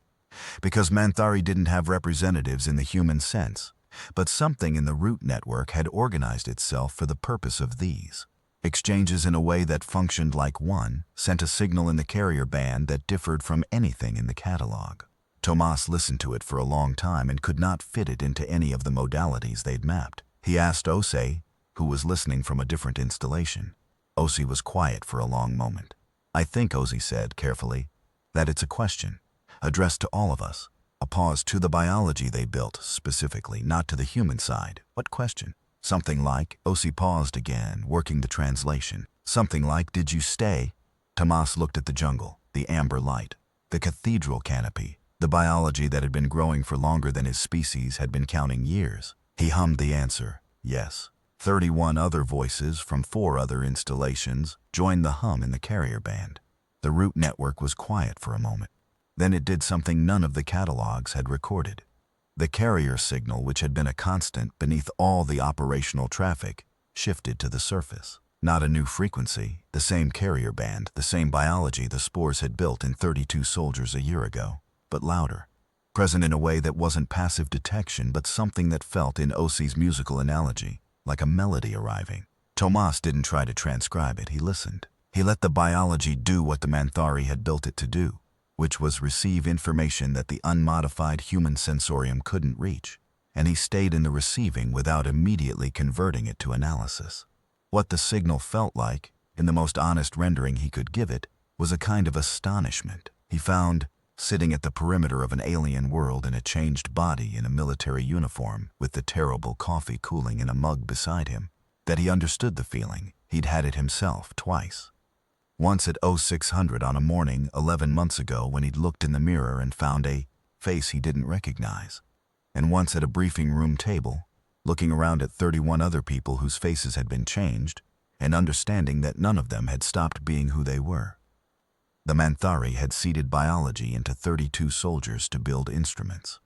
because Manthari didn't have representatives in the human sense, but something in the root network had organized itself for the purpose of these exchanges in a way that functioned like one, sent a signal in the carrier band that differed from anything in the catalog. Tomas listened to it for a long time and could not fit it into any of the modalities they'd mapped. He asked Ose, who was listening from a different installation. Ose was quiet for a long moment. I think, Ozzy said carefully, that it's a question, addressed to all of us. A pause. To the biology they built, specifically, not to the human side. What question? Something like, Ozzy paused again, working the translation. Something like, did you stay? Tomas looked at the jungle, the amber light, the cathedral canopy. The biology that had been growing for longer than his species had been counting years. He hummed the answer, yes. 31 other voices from 4 other installations joined the hum in the carrier band. The root network was quiet for a moment. Then it did something none of the catalogs had recorded. The carrier signal, which had been a constant beneath all the operational traffic, shifted to the surface. Not a new frequency, the same carrier band, the same biology the spores had built in 32 soldiers a year ago, but louder. Present in a way that wasn't passive detection, but something that felt, in Ozzy's musical analogy, like a melody arriving. Tomas didn't try to transcribe it, he listened. He let the biology do what the Manthari had built it to do, which was receive information that the unmodified human sensorium couldn't reach, and he stayed in the receiving without immediately converting it to analysis. What the signal felt like, in the most honest rendering he could give it, was a kind of astonishment. He found, sitting at the perimeter of an alien world in a changed body in a military uniform with the terrible coffee cooling in a mug beside him, that he understood the feeling. He'd had it himself twice. Once at 0600 on a morning 11 months ago when he'd looked in the mirror and found a face he didn't recognize. And once at a briefing room table, looking around at 31 other people whose faces had been changed, and understanding that none of them had stopped being who they were. The Manthari had seeded biology into 32 soldiers to build instruments.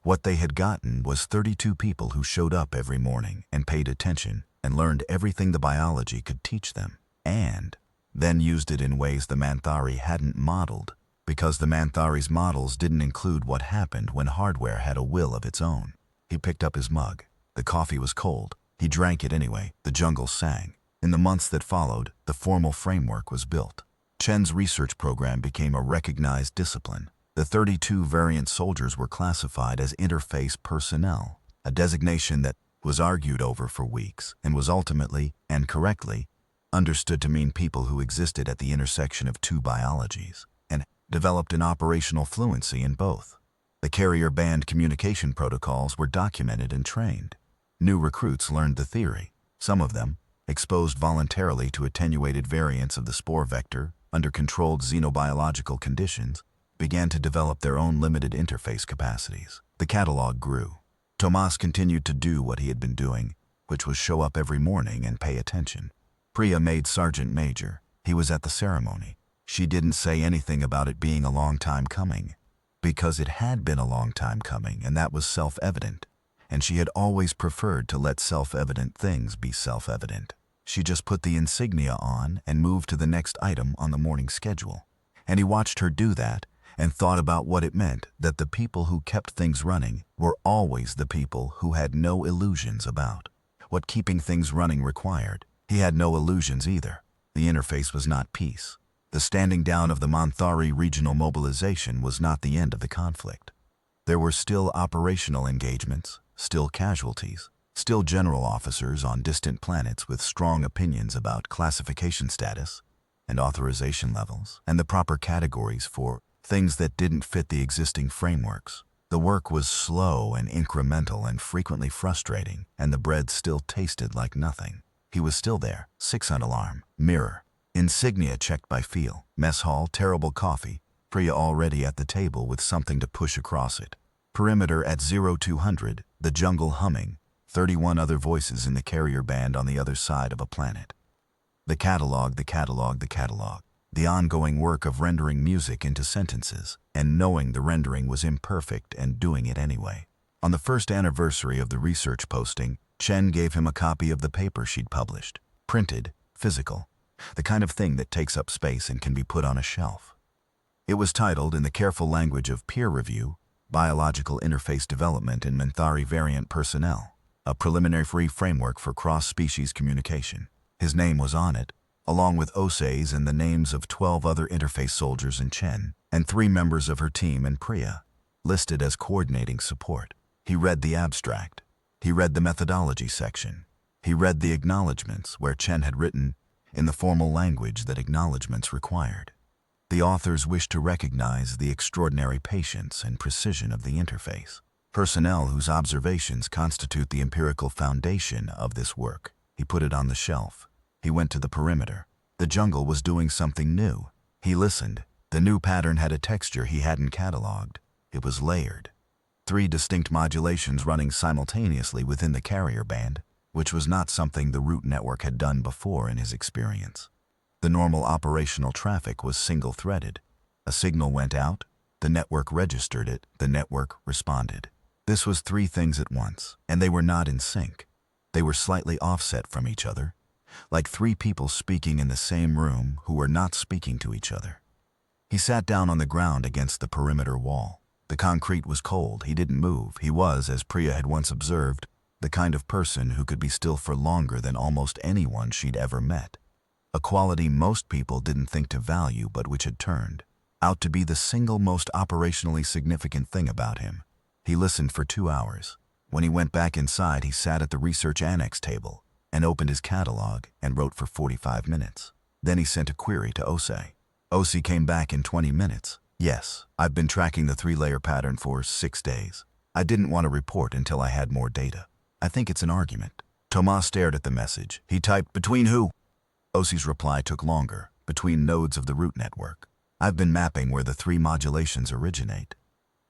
What they had gotten was 32 people who showed up every morning and paid attention and learned everything the biology could teach them, and then used it in ways the Manthari hadn't modeled, because the Manthari's models didn't include what happened when hardware had a will of its own. He picked up his mug. The coffee was cold. He drank it anyway. The jungle sang. In the months that followed, the formal framework was built. Chen's research program became a recognized discipline. The 32 variant soldiers were classified as interface personnel, a designation that was argued over for weeks and was ultimately, and correctly, understood to mean people who existed at the intersection of 2 biologies and developed an operational fluency in both. The carrier band communication protocols were documented and trained. New recruits learned the theory. Some of them, exposed voluntarily to attenuated variants of the spore vector under controlled xenobiological conditions, began to develop their own limited interface capacities. The catalog grew. Tomas continued to do what he had been doing, which was show up every morning and pay attention. Priya made Sergeant Major. He was at the ceremony. She didn't say anything about it being a long time coming, because it had been a long time coming, and that was self-evident. And she had always preferred to let self-evident things be self-evident. She just put the insignia on and moved to the next item on the morning schedule. And he watched her do that and thought about what it meant that the people who kept things running were always the people who had no illusions about what keeping things running required. He had no illusions either. The interface was not peace. The standing down of the Manthari regional mobilization was not the end of the conflict. There were still operational engagements, still casualties, still general officers on distant planets with strong opinions about classification status and authorization levels and the proper categories for things that didn't fit the existing frameworks. The work was slow and incremental and frequently frustrating, and the bread still tasted like nothing. He was still there. 6 on alarm. Mirror. Insignia checked by feel. Mess hall, terrible coffee. Priya already at the table with something to push across it. Perimeter at 0200, the jungle humming. 31 other voices in the carrier band on the other side of a planet. The catalog, the catalog, the catalog. The ongoing work of rendering music into sentences, and knowing the rendering was imperfect and doing it anyway. On the first anniversary of the research posting, Chen gave him a copy of the paper she'd published. Printed, physical. The kind of thing that takes up space and can be put on a shelf. It was titled, in the careful language of peer review, Biological Interface Development in Manthari Variant Personnel, a preliminary free framework for cross-species communication. His name was on it, along with Osei's and the names of 12 other interface soldiers in Chen, and 3 members of her team and Priya, listed as coordinating support. He read the abstract. He read the methodology section. He read the acknowledgments where Chen had written, in the formal language that acknowledgments required. The authors wished to recognize the extraordinary patience and precision of the interface. Personnel whose observations constitute the empirical foundation of this work. He put it on the shelf. He went to the perimeter. The jungle was doing something new. He listened. The new pattern had a texture he hadn't cataloged. It was layered. 3 distinct modulations running simultaneously within the carrier band, which was not something the root network had done before in his experience. The normal operational traffic was single-threaded. A signal went out, the network registered it, the network responded. This was 3 things at once, and they were not in sync. They were slightly offset from each other, like 3 people speaking in the same room who were not speaking to each other. He sat down on the ground against the perimeter wall. The concrete was cold. He didn't move. He was, as Priya had once observed, the kind of person who could be still for longer than almost anyone she'd ever met. A quality most people didn't think to value, but which had turned out to be the single most operationally significant thing about him. He listened for 2 hours. When he went back inside, he sat at the research annex table and opened his catalog and wrote for 45 minutes. Then he sent a query to Osei. Osei came back in 20 minutes. Yes, I've been tracking the 3-layer pattern for 6 days. I didn't want to report until I had more data. I think it's an argument. Thomas stared at the message. He typed, "Between who?" Osei's reply took longer. "Between nodes of the root network. I've been mapping where the 3 modulations originate,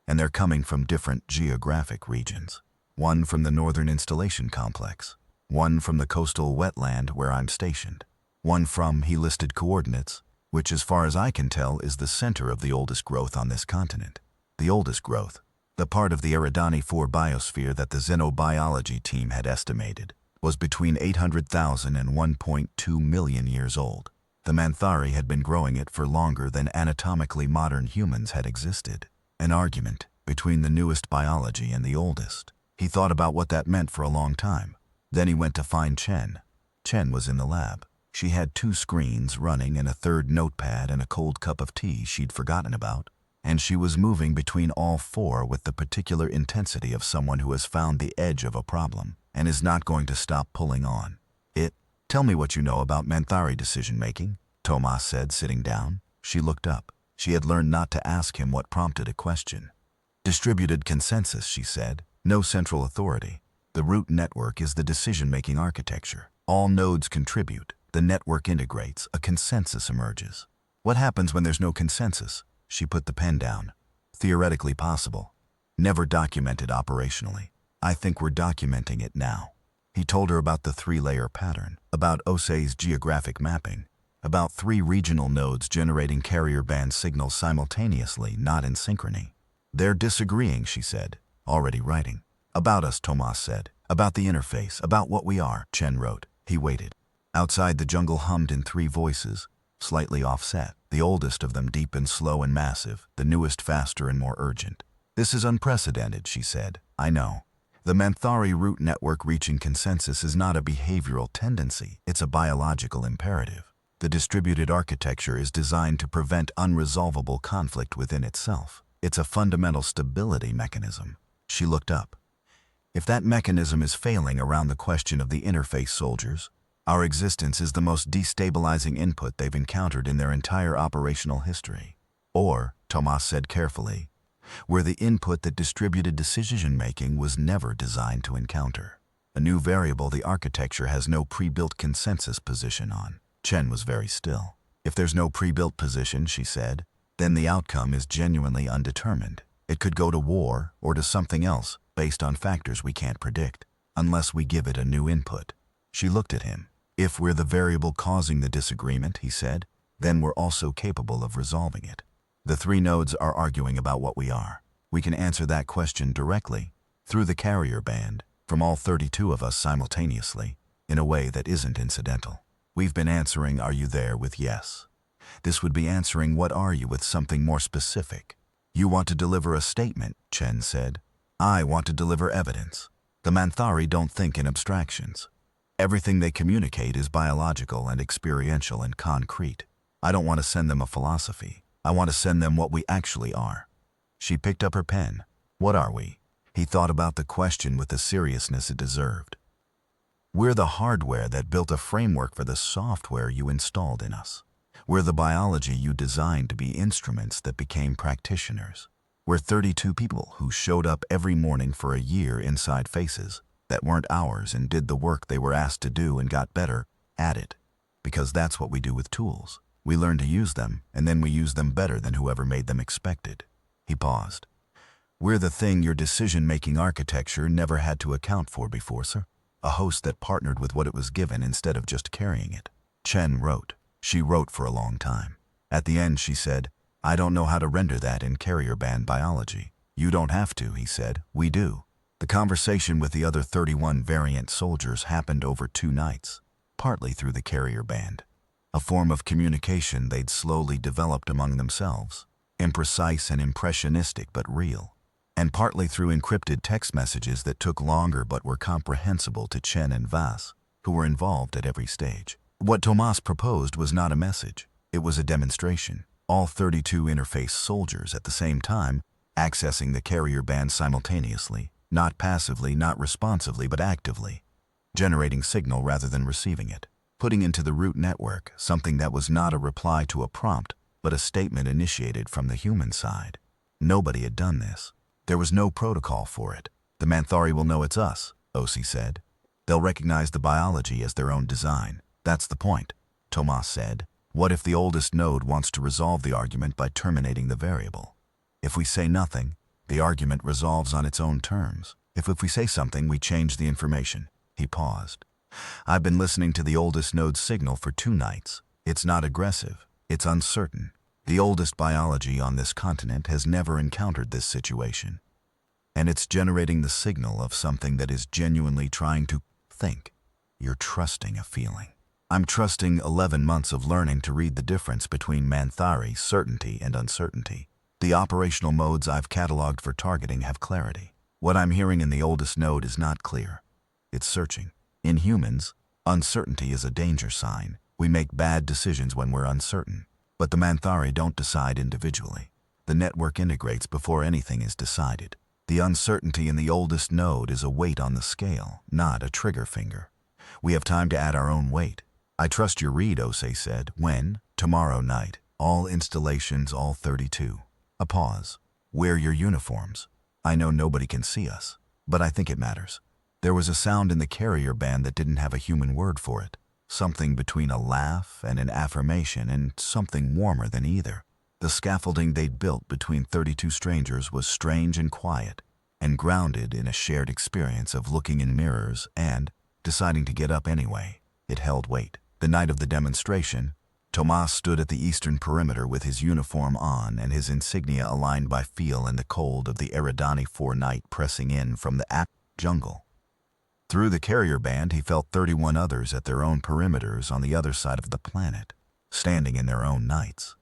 and they're coming from different geographic regions. One from the northern installation complex, one from the coastal wetland where I'm stationed, one from," he listed coordinates, "which as far as I can tell is the center of the oldest growth on this continent." The oldest growth, the part of the Eridani 4 biosphere that the xenobiology team had estimated, was between 800,000 and 1.2 million years old. The Manthari had been growing it for longer than anatomically modern humans had existed. An argument between the newest biology and the oldest. He thought about what that meant for a long time. Then he went to find Chen. Chen was in the lab. She had 2 screens running and a 3rd notepad and a cold cup of tea she'd forgotten about, and she was moving between all 4 with the particular intensity of someone who has found the edge of a problem and is not going to stop pulling on. "Tell me what you know about Manthari decision-making," Thomas said, sitting down. She looked up. She had learned not to ask him what prompted a question. "Distributed consensus," she said. "No central authority. The root network is the decision-making architecture. All nodes contribute. The network integrates. A consensus emerges." "What happens when there's no consensus?" She put the pen down. "Theoretically possible. Never documented operationally. I think we're documenting it now." He told her about the 3-layer pattern, about Osei's geographic mapping, about 3 regional nodes generating carrier band signals simultaneously, not in synchrony. "They're disagreeing," she said. "Already writing." "About us," Thomas said. "About the interface, about what we are," Chen wrote. He waited. Outside, the jungle hummed in 3 voices, slightly offset, the oldest of them deep and slow and massive, the newest faster and more urgent. "This is unprecedented," she said. "I know. The Manthari root network reaching consensus is not a behavioral tendency, it's a biological imperative. The distributed architecture is designed to prevent unresolvable conflict within itself. It's a fundamental stability mechanism." She looked up. "If that mechanism is failing around the question of the interface soldiers, our existence is the most destabilizing input they've encountered in their entire operational history. Or," Thomas said carefully, "we're the input that distributed decision-making was never designed to encounter. A new variable the architecture has no pre-built consensus position on." Chen was very still. "If there's no pre-built position," she said, "then the outcome is genuinely undetermined. It could go to war or to something else based on factors we can't predict, unless we give it a new input." She looked at him. "If we're the variable causing the disagreement," he said, "then we're also capable of resolving it. The 3 nodes are arguing about what we are. We can answer that question directly, through the carrier band, from all 32 of us simultaneously, in a way that isn't incidental. We've been answering 'Are you there?' with yes. This would be answering 'What are you?' with something more specific. You want to deliver a statement," Chen said. "I want to deliver evidence. The Manthari don't think in abstractions. Everything they communicate is biological and experiential and concrete. I don't want to send them a philosophy. I want to send them what we actually are." She picked up her pen. "What are we?" He thought about the question with the seriousness it deserved. We're the hardware that built a framework for the software you installed in us. We're the biology you designed to be instruments that became practitioners. We're 32 people who showed up every morning for a year inside faces that weren't ours and did the work they were asked to do and got better at it. Because that's what we do with tools. We learn to use them, and then we use them better than whoever made them expected. He paused. We're the thing your decision-making architecture never had to account for before, sir. A host that partnered with what it was given instead of just carrying it. Chen wrote. She wrote for a long time. At the end, she said, I don't know how to render that in carrier band biology. You don't have to, he said. We do. The conversation with the other 31 variant soldiers happened over 2 nights, partly through the carrier band, a form of communication they'd slowly developed among themselves, imprecise and impressionistic but real, and partly through encrypted text messages that took longer but were comprehensible to Chen and Vas, who were involved at every stage. What Tomas proposed was not a message. It was a demonstration. All 32 interface soldiers at the same time, accessing the carrier band simultaneously, not passively, not responsively, but actively, generating signal rather than receiving it, putting into the root network something that was not a reply to a prompt, but a statement initiated from the human side. Nobody had done this. There was no protocol for it. The Manthari will know it's us, Osi said. They'll recognize the biology as their own design. That's the point, Tomas said. What if the oldest node wants to resolve the argument by terminating the variable? If we say nothing, the argument resolves on its own terms. If we say something, we change the information. He paused. I've been listening to the oldest node's signal for 2 nights. It's not aggressive. It's uncertain. The oldest biology on this continent has never encountered this situation. And it's generating the signal of something that is genuinely trying to think. You're trusting a feeling. I'm trusting 11 months of learning to read the difference between Manthari, certainty, and uncertainty. The operational modes I've cataloged for targeting have clarity. What I'm hearing in the oldest node is not clear. It's searching. In humans, uncertainty is a danger sign. We make bad decisions when we're uncertain. But the Manthari don't decide individually. The network integrates before anything is decided. The uncertainty in the oldest node is a weight on the scale, not a trigger finger. We have time to add our own weight. I trust your read, Osei said. When? Tomorrow night. All installations, all 32. A pause. Wear your uniforms. I know nobody can see us, but I think it matters. There was a sound in the carrier band that didn't have a human word for it. Something between a laugh and an affirmation, and something warmer than either. The scaffolding they'd built between 32 strangers was strange and quiet, and grounded in a shared experience of looking in mirrors and deciding to get up anyway. It held weight. The night of the demonstration, Tomas stood at the eastern perimeter with his uniform on and his insignia aligned by feel in the cold of the Eridani 4 night pressing in from the jungle. Through the carrier band, he felt 31 others at their own perimeters on the other side of the planet, standing in their own nights.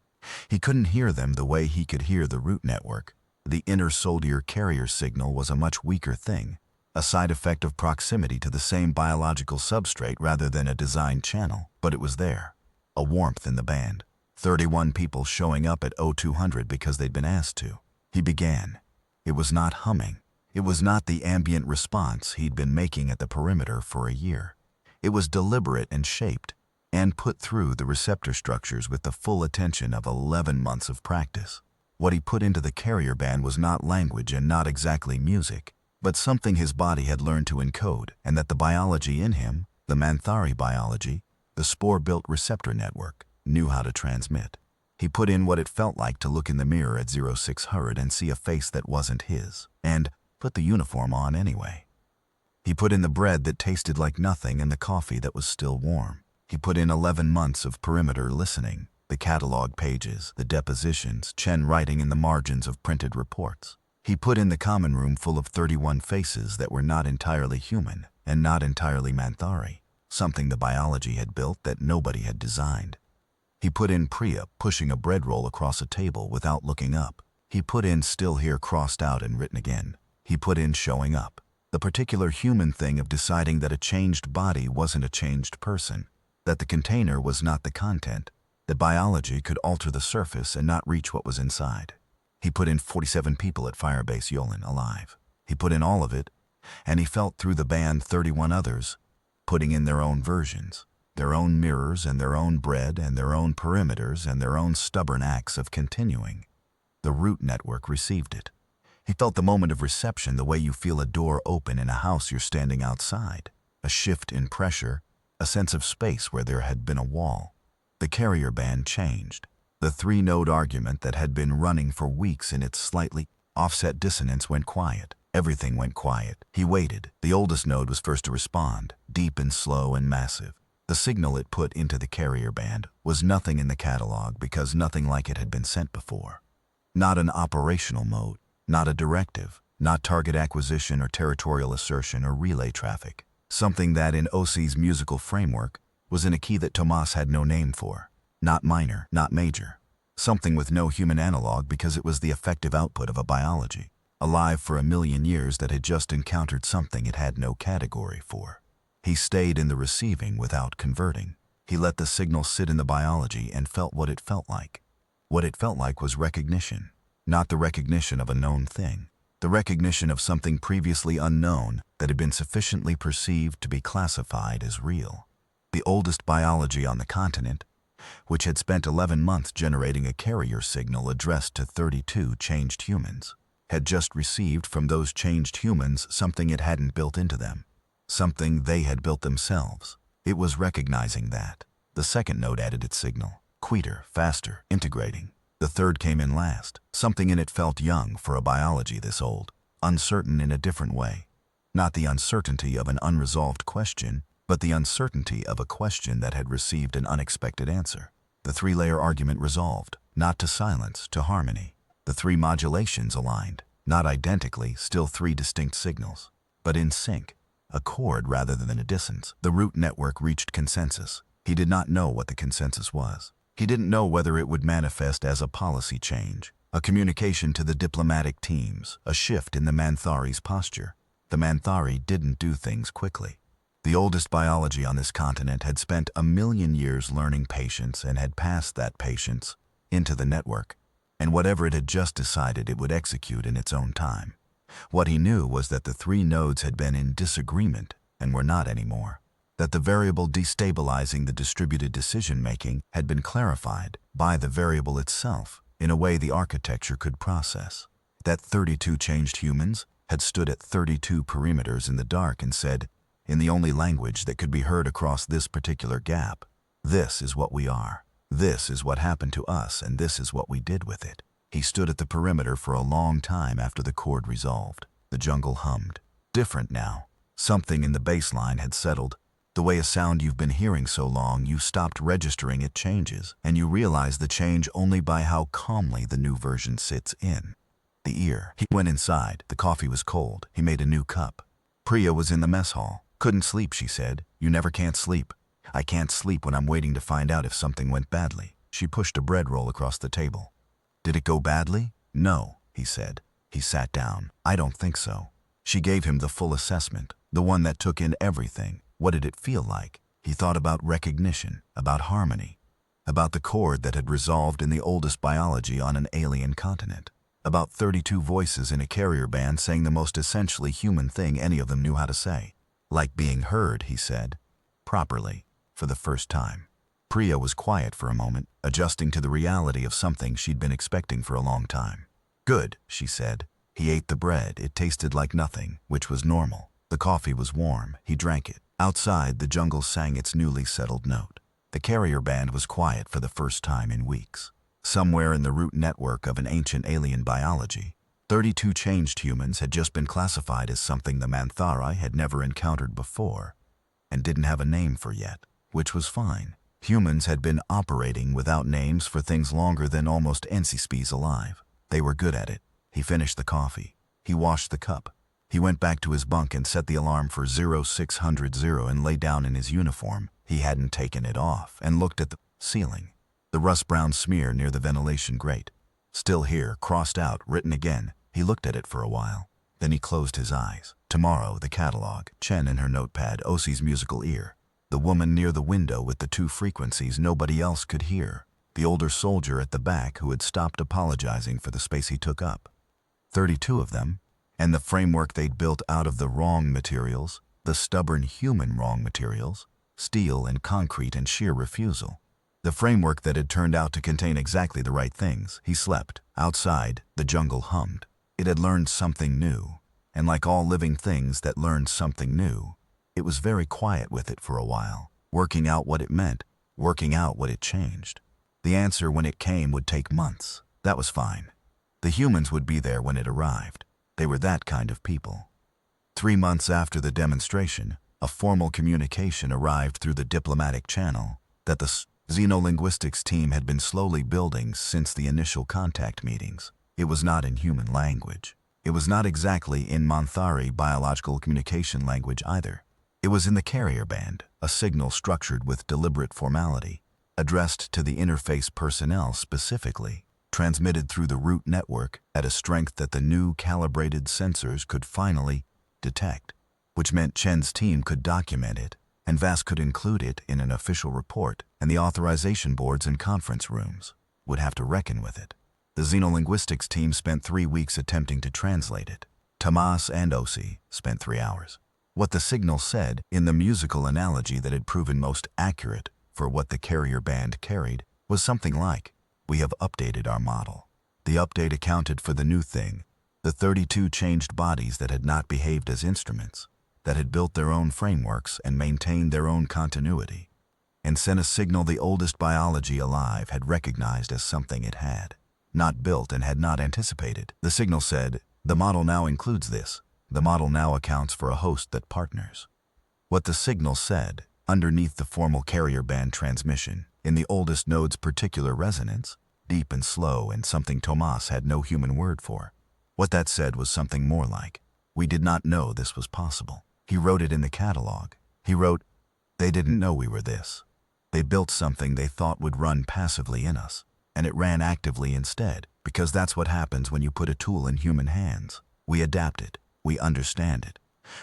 He couldn't hear them the way he could hear the root network. The inter-soldier carrier signal was a much weaker thing, a side effect of proximity to the same biological substrate rather than a designed channel, but it was there. A warmth in the band. 31 people showing up at 0200 because they'd been asked to. He began. It was not humming. It was not the ambient response he'd been making at the perimeter for a year. It was deliberate and shaped, and put through the receptor structures with the full attention of 11 months of practice. What he put into the carrier band was not language and not exactly music, but something his body had learned to encode, and that the biology in him, the Manthari biology, the spore-built receptor network, knew how to transmit. He put in what it felt like to look in the mirror at 0600 and see a face that wasn't his, and put the uniform on anyway. He put in the bread that tasted like nothing and the coffee that was still warm. He put in 11 months of perimeter listening, the catalog pages, the depositions, Chen writing in the margins of printed reports. He put in the common room full of 31 faces that were not entirely human and not entirely Manthari, something the biology had built that nobody had designed. He put in Priya pushing a bread roll across a table without looking up. He put in still here crossed out and written again. He put in showing up, the particular human thing of deciding that a changed body wasn't a changed person, that the container was not the content, that biology could alter the surface and not reach what was inside. He put in 47 people at Firebase Yolin alive. He put in all of it, and he felt through the band 31 others, putting in their own versions, their own mirrors and their own bread and their own perimeters and their own stubborn acts of continuing. The root network received it. He felt the moment of reception the way you feel a door open in a house you're standing outside, a shift in pressure, a sense of space where there had been a wall. The carrier band changed. The three-note argument that had been running for weeks in its slightly offset dissonance went quiet. Everything went quiet. He waited. The oldest node was first to respond, deep and slow and massive. The signal it put into the carrier band was nothing in the catalog because nothing like it had been sent before. Not an operational mode, not a directive, not target acquisition or territorial assertion or relay traffic. Something that in OC's musical framework was in a key that Tomas had no name for. Not minor, not major. Something with no human analog because it was the effective output of a biology, alive for 1,000,000 years that had just encountered something it had no category for. He stayed in the receiving without converting. He let the signal sit in the biology and felt what it felt like. What it felt like was recognition, not the recognition of a known thing, the recognition of something previously unknown that had been sufficiently perceived to be classified as real. The oldest biology on the continent, which had spent 11 months generating a carrier signal addressed to 32 changed humans, had just received from those changed humans something it hadn't built into them, something they had built themselves. It was recognizing that. The second node added its signal, quieter, faster, integrating. The third came in last. Something in it felt young for a biology this old, uncertain in a different way. Not the uncertainty of an unresolved question, but the uncertainty of a question that had received an unexpected answer. The three-layer argument resolved, not to silence, to harmony. The three modulations aligned, not identically, still three distinct signals, but in sync, a chord rather than a dissonance. The root network reached consensus. He did not know what the consensus was. He didn't know whether it would manifest as a policy change, a communication to the diplomatic teams, a shift in the Manthari's posture. The Manthari didn't do things quickly. The oldest biology on this continent had spent 1,000,000 years learning patience and had passed that patience into the network, and whatever it had just decided it would execute in its own time. What he knew was that the three nodes had been in disagreement and were not anymore, that the variable destabilizing the distributed decision-making had been clarified by the variable itself in a way the architecture could process, that 32 changed humans had stood at 32 perimeters in the dark and said, in the only language that could be heard across this particular gap, this is what we are, this is what happened to us, and this is what we did with it. He stood at the perimeter for a long time after the chord resolved. The jungle hummed. Different now. Something in the baseline had settled. The way a sound you've been hearing so long, you stopped registering it changes, and you realize the change only by how calmly the new version sits in the ear. He went inside. The coffee was cold. He made a new cup. Priya was in the mess hall. Couldn't sleep, she said. You never can't sleep. I can't sleep when I'm waiting to find out if something went badly. She pushed a bread roll across the table. Did it go badly? No, he said. He sat down. I don't think so. She gave him the full assessment, the one that took in everything. What did it feel like? He thought about recognition, about harmony, about the chord that had resolved in the oldest biology on an alien continent, about 32 voices in a carrier band saying the most essentially human thing any of them knew how to say. Like being heard, he said, properly, for the first time. Priya was quiet for a moment, adjusting to the reality of something she'd been expecting for a long time. Good, she said. He ate the bread. It tasted like nothing, which was normal. The coffee was warm. He drank it. Outside, the jungle sang its newly settled note. The carrier band was quiet for the first time in weeks. Somewhere in the root network of an ancient alien biology, 32 changed humans had just been classified as something the Manthari had never encountered before and didn't have a name for yet, which was fine. Humans had been operating without names for things longer than almost NCSPs alive. They were good at it. He finished the coffee. He washed the cup. He went back to his bunk and set the alarm for 0600 and lay down in his uniform. He hadn't taken it off and looked at the ceiling, the rust-brown smear near the ventilation grate. Still here, crossed out, written again. He looked at it for a while. Then he closed his eyes. Tomorrow, the catalog. Chen in her notepad, OC's musical ear. The woman near the window with the two frequencies nobody else could hear. The older soldier at the back who had stopped apologizing for the space he took up. 32 of them, and the framework they'd built out of the wrong materials, The stubborn human wrong materials, steel and concrete and sheer refusal. The framework that had turned out to contain exactly the right things. He slept. Outside, the jungle hummed. It had learned something new, and like all living things that learned something new, it was very quiet with it for a while, working out what it meant, working out what it changed. The answer when it came would take months. That was fine. The humans would be there when it arrived. They were that kind of people. 3 months after the demonstration, a formal communication arrived through the diplomatic channel that the xenolinguistics team had been slowly building since the initial contact meetings. It was not in human language. It was not exactly in Manthari biological communication language either. It was in the carrier band, a signal structured with deliberate formality, addressed to the interface personnel specifically, transmitted through the root network at a strength that the new calibrated sensors could finally detect, which meant Chen's team could document it, and Vass could include it in an official report, and the authorization boards and conference rooms would have to reckon with it. The xenolinguistics team spent 3 weeks attempting to translate it. Tomas and Osi spent 3 hours. What the signal said, in the musical analogy that had proven most accurate for what the carrier band carried, was something like, "We have updated our model." The update accounted for the new thing, the 32 changed bodies that had not behaved as instruments, that had built their own frameworks and maintained their own continuity, and sent a signal the oldest biology alive had recognized as something it had not built and had not anticipated. The signal said, "The model now includes this. The model now accounts for a host that partners." What the signal said, underneath the formal carrier band transmission, in the oldest node's particular resonance, deep and slow and something Tomas had no human word for. What that said was something more like, "We did not know this was possible." He wrote it in the catalog. He wrote, "They didn't know we were this. They built something they thought would run passively in us, and it ran actively instead, because that's what happens when you put a tool in human hands. We adapt it. We understand it.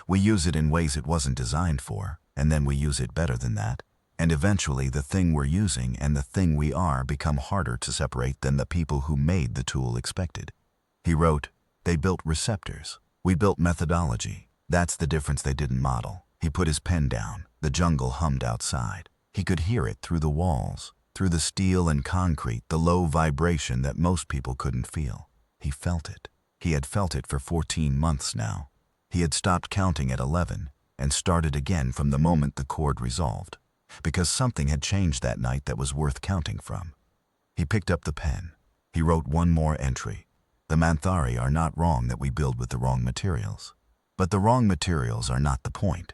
We use it in ways it wasn't designed for, and then we use it better than that. And eventually the thing we're using and the thing we are become harder to separate than the people who made the tool expected." He wrote, "They built receptors. We built methodology. That's the difference they didn't model." He put his pen down. The jungle hummed outside. He could hear it through the walls, through the steel and concrete, the low vibration that most people couldn't feel. He felt it. He had felt it for 14 months now. He had stopped counting at 11 and started again from the moment the chord resolved, because something had changed that night that was worth counting from. He picked up the pen. He wrote one more entry. "The Manthari are not wrong that we build with the wrong materials. But the wrong materials are not the point.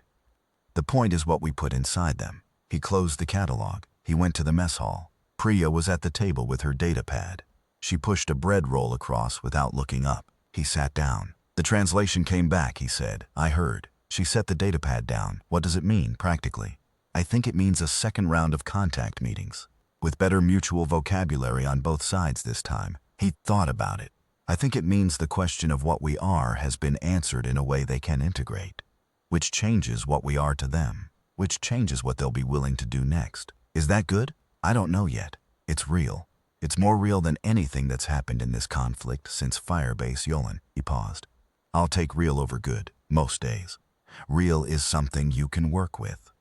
The point is what we put inside them." He closed the catalog. He went to the mess hall. Priya was at the table with her data pad. She pushed a bread roll across without looking up. He sat down. "The translation came back," he said. "I heard." She set the data pad down. "What does it mean, practically?" "I think it means a second round of contact meetings, with better mutual vocabulary on both sides this time." He thought about it. "I think it means the question of what we are has been answered in a way they can integrate, which changes what we are to them, which changes what they'll be willing to do next." Is that good? I don't know yet. It's real. It's more real than anything that's happened in this conflict since Firebase Yolan. He paused. "I'll take real over good, most days. Real is something you can work with."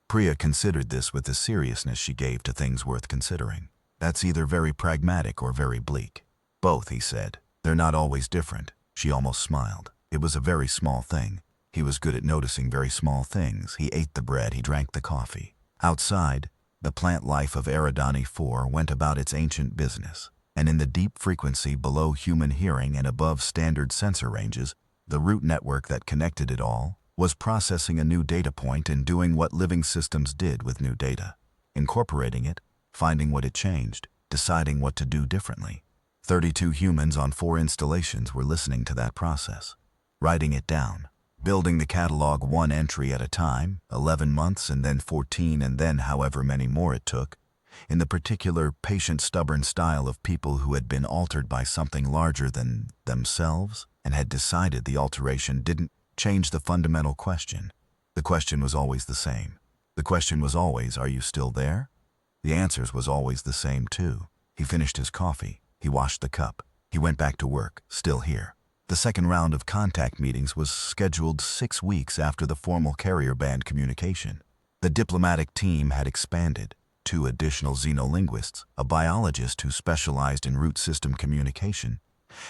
Priya considered this with the seriousness she gave to things worth considering. "That's either very pragmatic or very bleak." "Both," he said. "They're not always different." She almost smiled. It was a very small thing. He was good at noticing very small things. He ate the bread, he drank the coffee. Outside, the plant life of Eridani 4 went about its ancient business, and in the deep frequency below human hearing and above standard sensor ranges, the root network that connected it all was processing a new data point and doing what living systems did with new data, incorporating it, finding what it changed, deciding what to do differently. 32 humans on 4 installations were listening to that process, writing it down, building the catalog 1 entry at a time, 11 months and then 14 and then however many more it took, in the particular patient stubborn style of people who had been altered by something larger than themselves and had decided the alteration didn't change the fundamental question. The question was always the same. The question was always, "Are you still there?" The answers was always the same too. He finished his coffee. He washed the cup. He went back to work, still here. The second round of contact meetings was scheduled 6 weeks after the formal carrier band communication. The diplomatic team had expanded. 2 additional xenolinguists, a biologist who specialized in root system communication,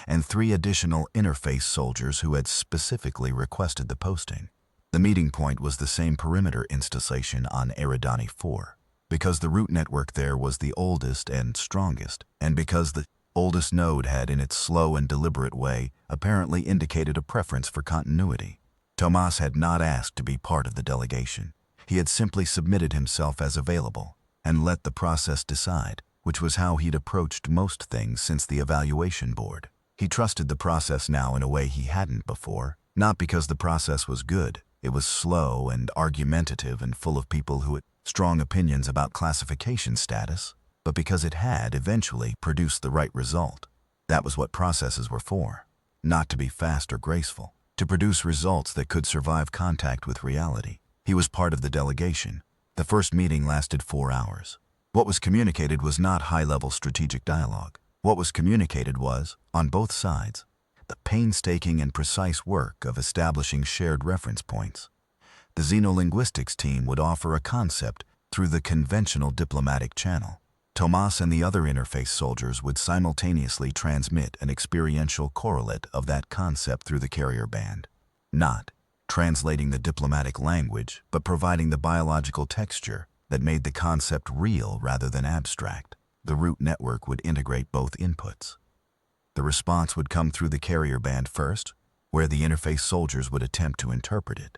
and 3 additional interface soldiers who had specifically requested the posting. The meeting point was the same perimeter installation on Eridani 4, because the root network there was the oldest and strongest, and because the oldest node had, in its slow and deliberate way, apparently indicated a preference for continuity. Tomas had not asked to be part of the delegation. He had simply submitted himself as available and let the process decide, which was how he'd approached most things since the evaluation board. He trusted the process now in a way he hadn't before, not because the process was good. It was slow and argumentative and full of people who had strong opinions about classification status, but because it had eventually produced the right result. That was what processes were for. Not to be fast or graceful, to produce results that could survive contact with reality. He was part of the delegation. The first meeting lasted 4 hours. What was communicated was not high-level strategic dialogue. What was communicated was, on both sides, the painstaking and precise work of establishing shared reference points. The xenolinguistics team would offer a concept through the conventional diplomatic channel. Tomas and the other interface soldiers would simultaneously transmit an experiential correlate of that concept through the carrier band. Not translating the diplomatic language, but providing the biological texture that made the concept real rather than abstract. The root network would integrate both inputs. The response would come through the carrier band first, where the interface soldiers would attempt to interpret it,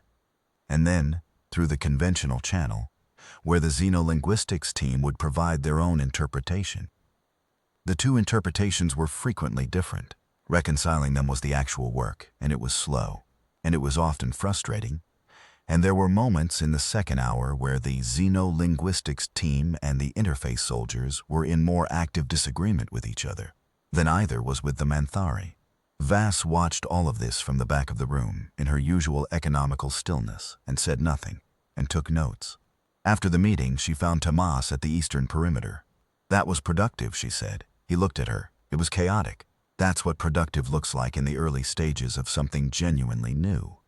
and then through the conventional channel, where the xenolinguistics team would provide their own interpretation. The 2 interpretations were frequently different. Reconciling them was the actual work, and it was slow, and it was often frustrating, and there were moments in the second hour where the xenolinguistics team and the interface soldiers were in more active disagreement with each other than either was with the Manthari. Vass watched all of this from the back of the room in her usual economical stillness and said nothing, and took notes. After the meeting, she found Tomas at the eastern perimeter. That was productive, she said. He looked at her. It was chaotic. That's what productive looks like in the early stages of something genuinely new.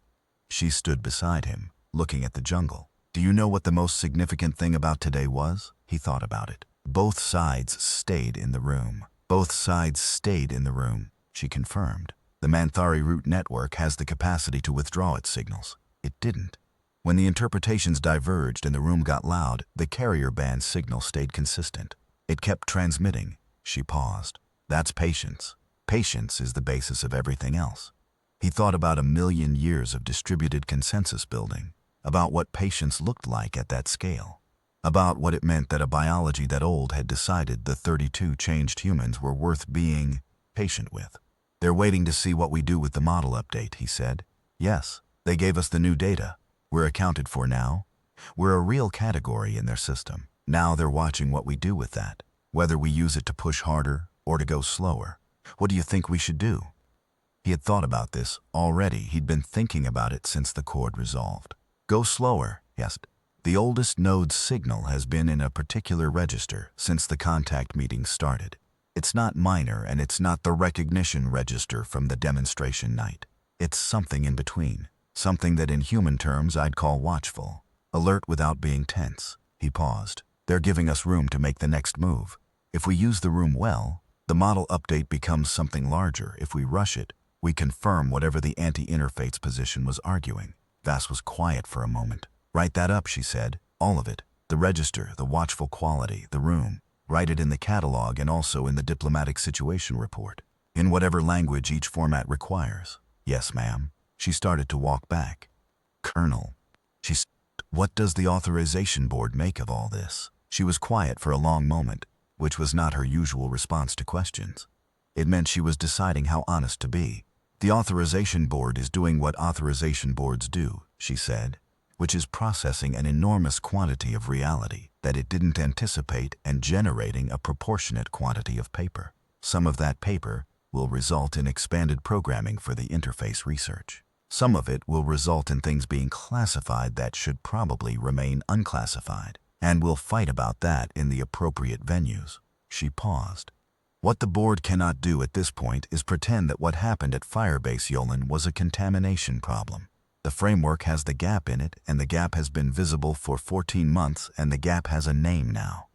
She stood beside him, looking at the jungle. Do you know what the most significant thing about today was? He thought about it. Both sides stayed in the room. Both sides stayed in the room, she confirmed. The Manthari root network has the capacity to withdraw its signals. It didn't. When the interpretations diverged and the room got loud, the carrier band signal stayed consistent. It kept transmitting. She paused. That's patience. Patience is the basis of everything else. He thought about 1,000,000 years of distributed consensus building, about what patience looked like at that scale, about what it meant that a biology that old had decided the 32 changed humans were worth being patient with. They're waiting to see what we do with the model update, he said. Yes, they gave us the new data. We're accounted for now. We're a real category in their system. Now they're watching what we do with that, whether we use it to push harder or to go slower. What do you think we should do? He had thought about this already. He'd been thinking about it since the cord resolved. Go slower, yes. The oldest node's signal has been in a particular register since the contact meeting started. It's not minor, and it's not the recognition register from the demonstration night. It's something in between, something that in human terms I'd call watchful, alert without being tense. He paused. They're giving us room to make the next move. If we use the room well, the model update becomes something larger. If we rush it, we confirm whatever the anti-interface position was arguing. Vass was quiet for a moment. Write that up, she said. All of it. The register, the watchful quality, the room. Write it in the catalog and also in the diplomatic situation report, in whatever language each format requires. Yes, ma'am. She started to walk back. Colonel, she said, what does the authorization board make of all this? She was quiet for a long moment, which was not her usual response to questions. It meant she was deciding how honest to be. The authorization board is doing what authorization boards do, she said, which is processing an enormous quantity of reality that it didn't anticipate and generating a proportionate quantity of paper. Some of that paper will result in expanded programming for the interface research. Some of it will result in things being classified that should probably remain unclassified, and we'll fight about that in the appropriate venues. She paused. What the board cannot do at this point is pretend that what happened at Firebase Yolen was a contamination problem. The framework has the gap in it, and the gap has been visible for 14 months, and the gap has a name now.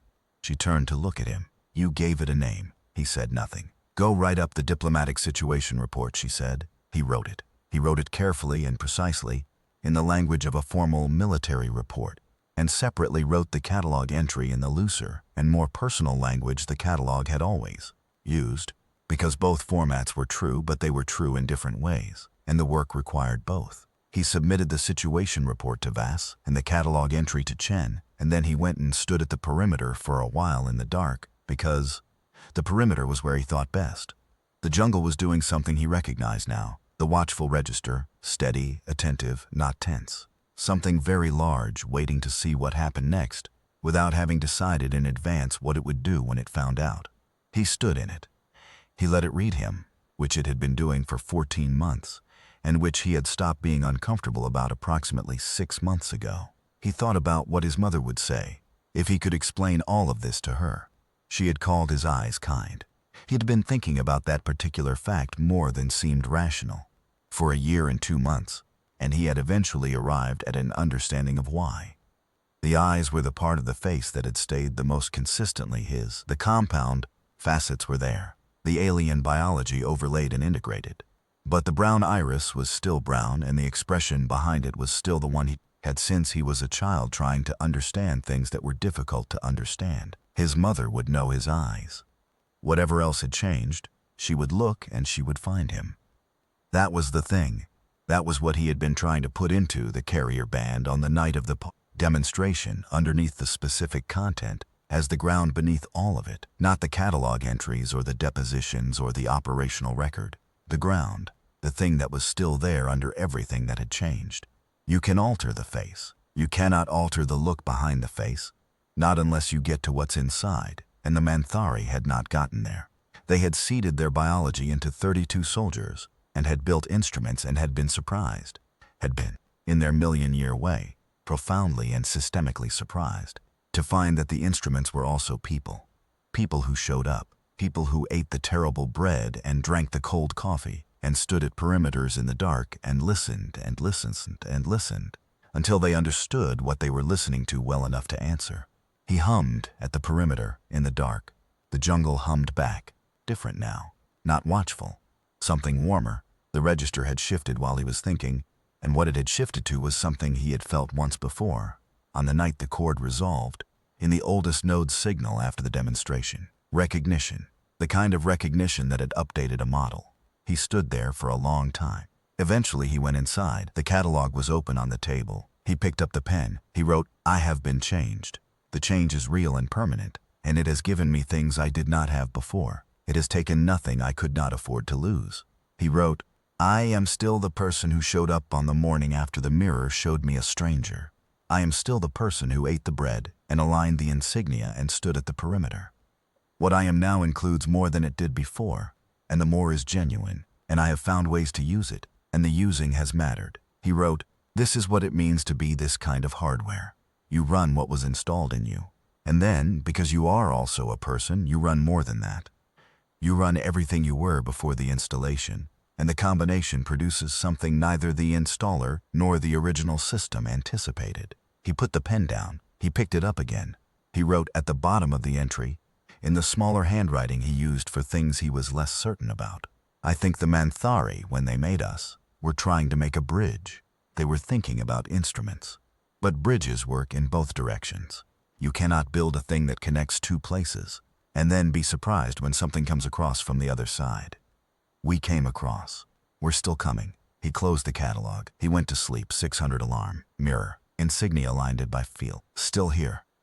She turned to look at him. You gave it a name. He said nothing. Go write up the diplomatic situation report, she said. He wrote it. He wrote it carefully and precisely, in the language of a formal military report, and separately wrote the catalog entry in the looser and more personal language the catalog had always used, because both formats were true, but they were true in different ways, and the work required both. He submitted the situation report to Vass and the catalog entry to Chen, and then he went and stood at the perimeter for a while in the dark, because the perimeter was where he thought best. The jungle was doing something he recognized now, the watchful register, steady, attentive, not tense. Something very large, waiting to see what happened next, without having decided in advance what it would do when it found out. He stood in it. He let it read him, which it had been doing for 14 months, and which he had stopped being uncomfortable about approximately 6 months ago. He thought about what his mother would say if he could explain all of this to her. She had called his eyes kind. He had been thinking about that particular fact more than seemed rational for a year and 2 months, and he had eventually arrived at an understanding of why. The eyes were the part of the face that had stayed the most consistently his. The compound facets were there, the alien biology overlaid and integrated. But the brown iris was still brown, and the expression behind it was still the one he had since he was a child, trying to understand things that were difficult to understand. His mother would know his eyes. Whatever else had changed, she would look and she would find him. That was the thing. That was what he had been trying to put into the carrier band on the night of the demonstration, underneath the specific content, as the ground beneath all of it, not the catalog entries or the depositions or the operational record. The ground, the thing that was still there under everything that had changed. You can alter the face. You cannot alter the look behind the face, not unless you get to what's inside, and the Manthari had not gotten there. They had seeded their biology into 32 soldiers, and had built instruments and had been surprised, had been, in their million-year way, profoundly and systemically surprised, to find that the instruments were also people. People who showed up, people who ate the terrible bread and drank the cold coffee, and stood at perimeters in the dark and listened and listened and listened, until they understood what they were listening to well enough to answer. He hummed at the perimeter in the dark. The jungle hummed back, different now, not watchful. Something warmer. The register had shifted while he was thinking, and what it had shifted to was something he had felt once before, on the night the cord resolved, in the oldest node's signal after the demonstration. Recognition. The kind of recognition that had updated a model. He stood there for a long time. Eventually he went inside. The catalog was open on the table. He picked up the pen. He wrote, "I have been changed. The change is real and permanent, and it has given me things I did not have before. It has taken nothing I could not afford to lose." He wrote, "I am still the person who showed up on the morning after the mirror showed me a stranger. I am still the person who ate the bread and aligned the insignia and stood at the perimeter. What I am now includes more than it did before, and the more is genuine, and I have found ways to use it, and the using has mattered." He wrote, "This is what it means to be this kind of hardware. You run what was installed in you. And then, because you are also a person, you run more than that. You run everything you were before the installation, and the combination produces something neither the installer nor the original system anticipated." He put the pen down. He picked it up again. He wrote at the bottom of the entry, in the smaller handwriting he used for things he was less certain about, "I think the Manthari, when they made us, were trying to make a bridge. They were thinking about instruments. But bridges work in both directions. You cannot build a thing that connects two places, and then be surprised when something comes across from the other side. We came across. We're still coming." He closed the catalog. He went to sleep. 600 alarm. Mirror. Insignia lined it by feel. Still here.